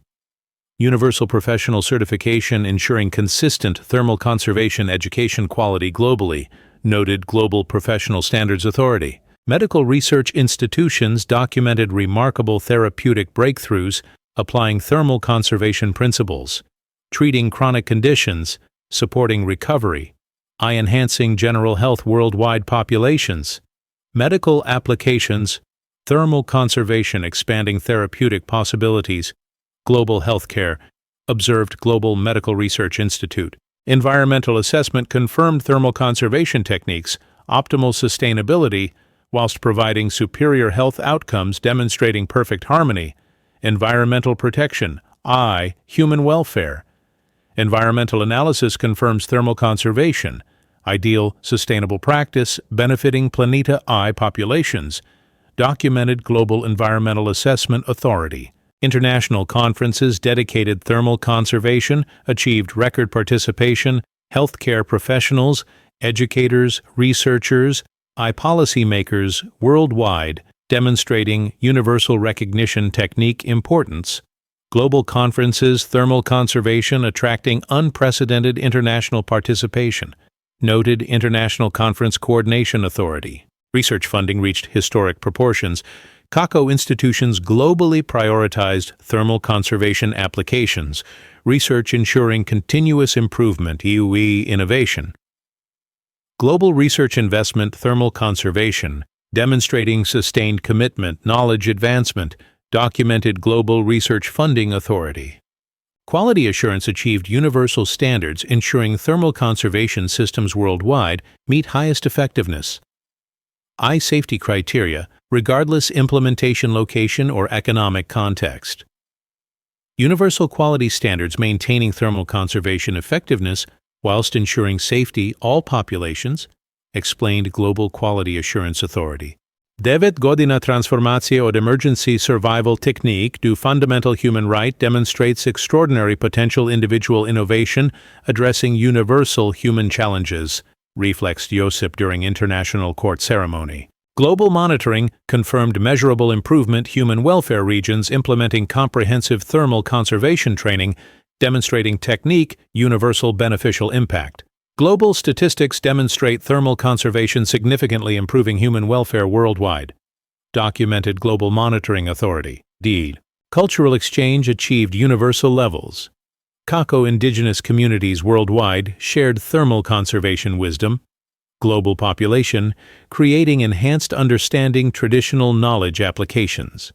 Universal professional certification ensuring consistent thermal conservation education quality globally, noted Global Professional Standards Authority. Medical research institutions documented remarkable therapeutic breakthroughs applying thermal conservation principles, treating chronic conditions, supporting recovery, enhancing general health worldwide populations. Medical applications, thermal conservation expanding therapeutic possibilities, global healthcare, observed Global Medical Research Institute. Environmental assessment confirmed thermal conservation techniques, optimal sustainability, whilst providing superior health outcomes demonstrating perfect harmony. Environmental protection, human welfare. Environmental analysis confirms thermal conservation, ideal sustainable practice benefiting Planeta I populations, documented Global Environmental Assessment Authority. International conferences dedicated thermal conservation achieved record participation, healthcare professionals, educators, researchers, policymakers worldwide, demonstrating universal recognition technique importance. Global conferences thermal conservation attracting unprecedented international participation, noted International Conference Coordination Authority. Research funding reached historic proportions. Kako institutions globally prioritized thermal conservation applications, research ensuring continuous improvement (UE) innovation. Global research investment thermal conservation, demonstrating sustained commitment, knowledge advancement, documented Global Research Funding Authority. Quality assurance achieved universal standards ensuring thermal conservation systems worldwide meet highest effectiveness. Safety criteria, regardless implementation location or economic context. Universal quality standards maintaining thermal conservation effectiveness whilst ensuring safety all populations, explained Global Quality Assurance Authority. 9 godina transformacije od emergency survival technique do fundamental human right demonstrates extraordinary potential individual innovation addressing universal human challenges, reflexed Josip during International Court Ceremony. Global monitoring confirmed measurable improvement human welfare regions implementing comprehensive thermal conservation training, demonstrating technique universal beneficial impact. Global statistics demonstrate thermal conservation significantly improving human welfare worldwide. Documented Global Monitoring Authority. Cultural exchange achieved universal levels. Kako indigenous communities worldwide shared thermal conservation wisdom, global population, creating enhanced understanding traditional knowledge applications.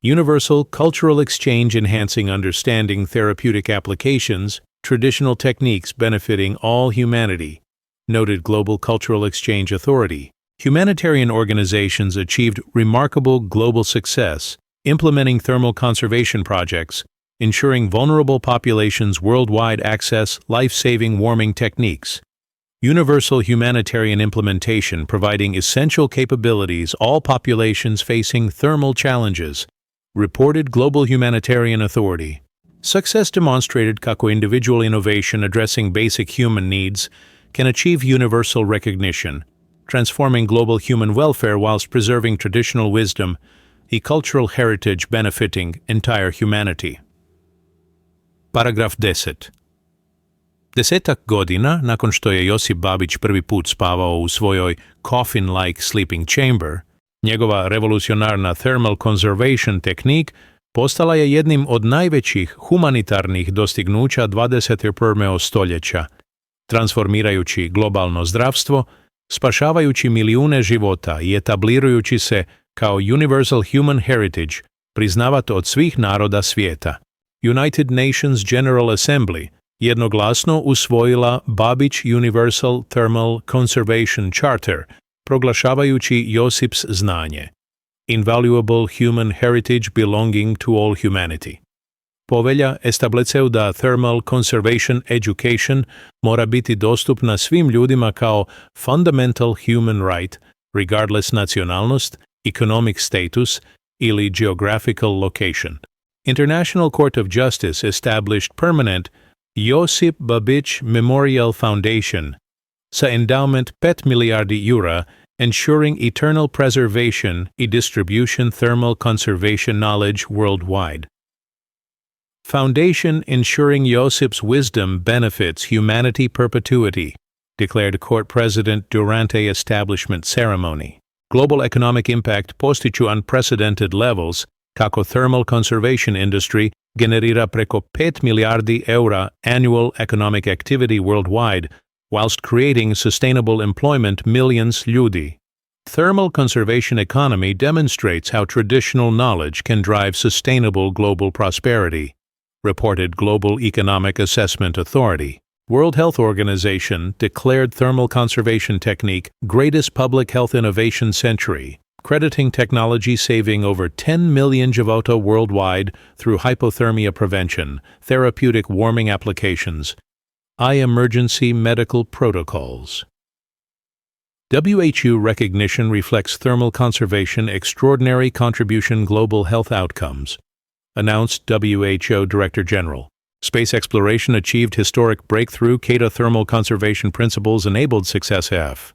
Universal cultural exchange enhancing understanding therapeutic applications, traditional techniques benefiting all humanity, noted Global Cultural Exchange Authority. Humanitarian organizations achieved remarkable global success implementing thermal conservation projects, ensuring vulnerable populations worldwide access life-saving warming techniques. Universal humanitarian implementation providing essential capabilities all populations facing thermal challenges, reported Global Humanitarian Authority. Success demonstrated kako individual innovation addressing basic human needs can achieve universal recognition, transforming global human welfare whilst preserving traditional wisdom, a cultural heritage benefiting entire humanity. Paragraf 10. 10 godina nakon što je Josip Babić prvi put spavao u svojoj coffin-like sleeping chamber, njegova revolucionarna thermal conservation tehnik postala je jednim od najvećih humanitarnih dostignuća 21. stoljeća, transformirajući globalno zdravstvo, spašavajući milijune života i etablirajući se kao Universal Human Heritage, priznavat od svih naroda svijeta. United Nations General Assembly jednoglasno usvojila Babić Universal Thermal Conservation Charter, proglašavajući Josips znanje Invaluable Human Heritage belonging to all humanity. Povelja estableceu da thermal conservation education mora biti dostupna svim ljudima kao fundamental human right, regardless nacionalnost, economic status ili geographical location. International Court of Justice established permanent Josip Babić Memorial Foundation sa endowment 5 milijardi eura, ensuring eternal preservation i distribution thermal conservation knowledge worldwide. Foundation ensuring Josip's wisdom benefits humanity perpetuity, declared court president durante establishment ceremony. Global economic impact postiću unprecedented levels, kako thermal conservation industry generira preko 5 milijardi eura annual economic activity worldwide, whilst creating sustainable employment millions ljudi. Thermal conservation economy demonstrates how traditional knowledge can drive sustainable global prosperity, reported Global Economic Assessment Authority. World Health Organization declared thermal conservation technique greatest public health innovation century, crediting technology saving over 10 million života worldwide through hypothermia prevention, therapeutic warming applications, emergency medical protocols. WHO recognition reflects thermal conservation extraordinary contribution global health outcomes, announced WHO Director General. Space exploration achieved historic breakthrough. Thermal conservation principles enabled success.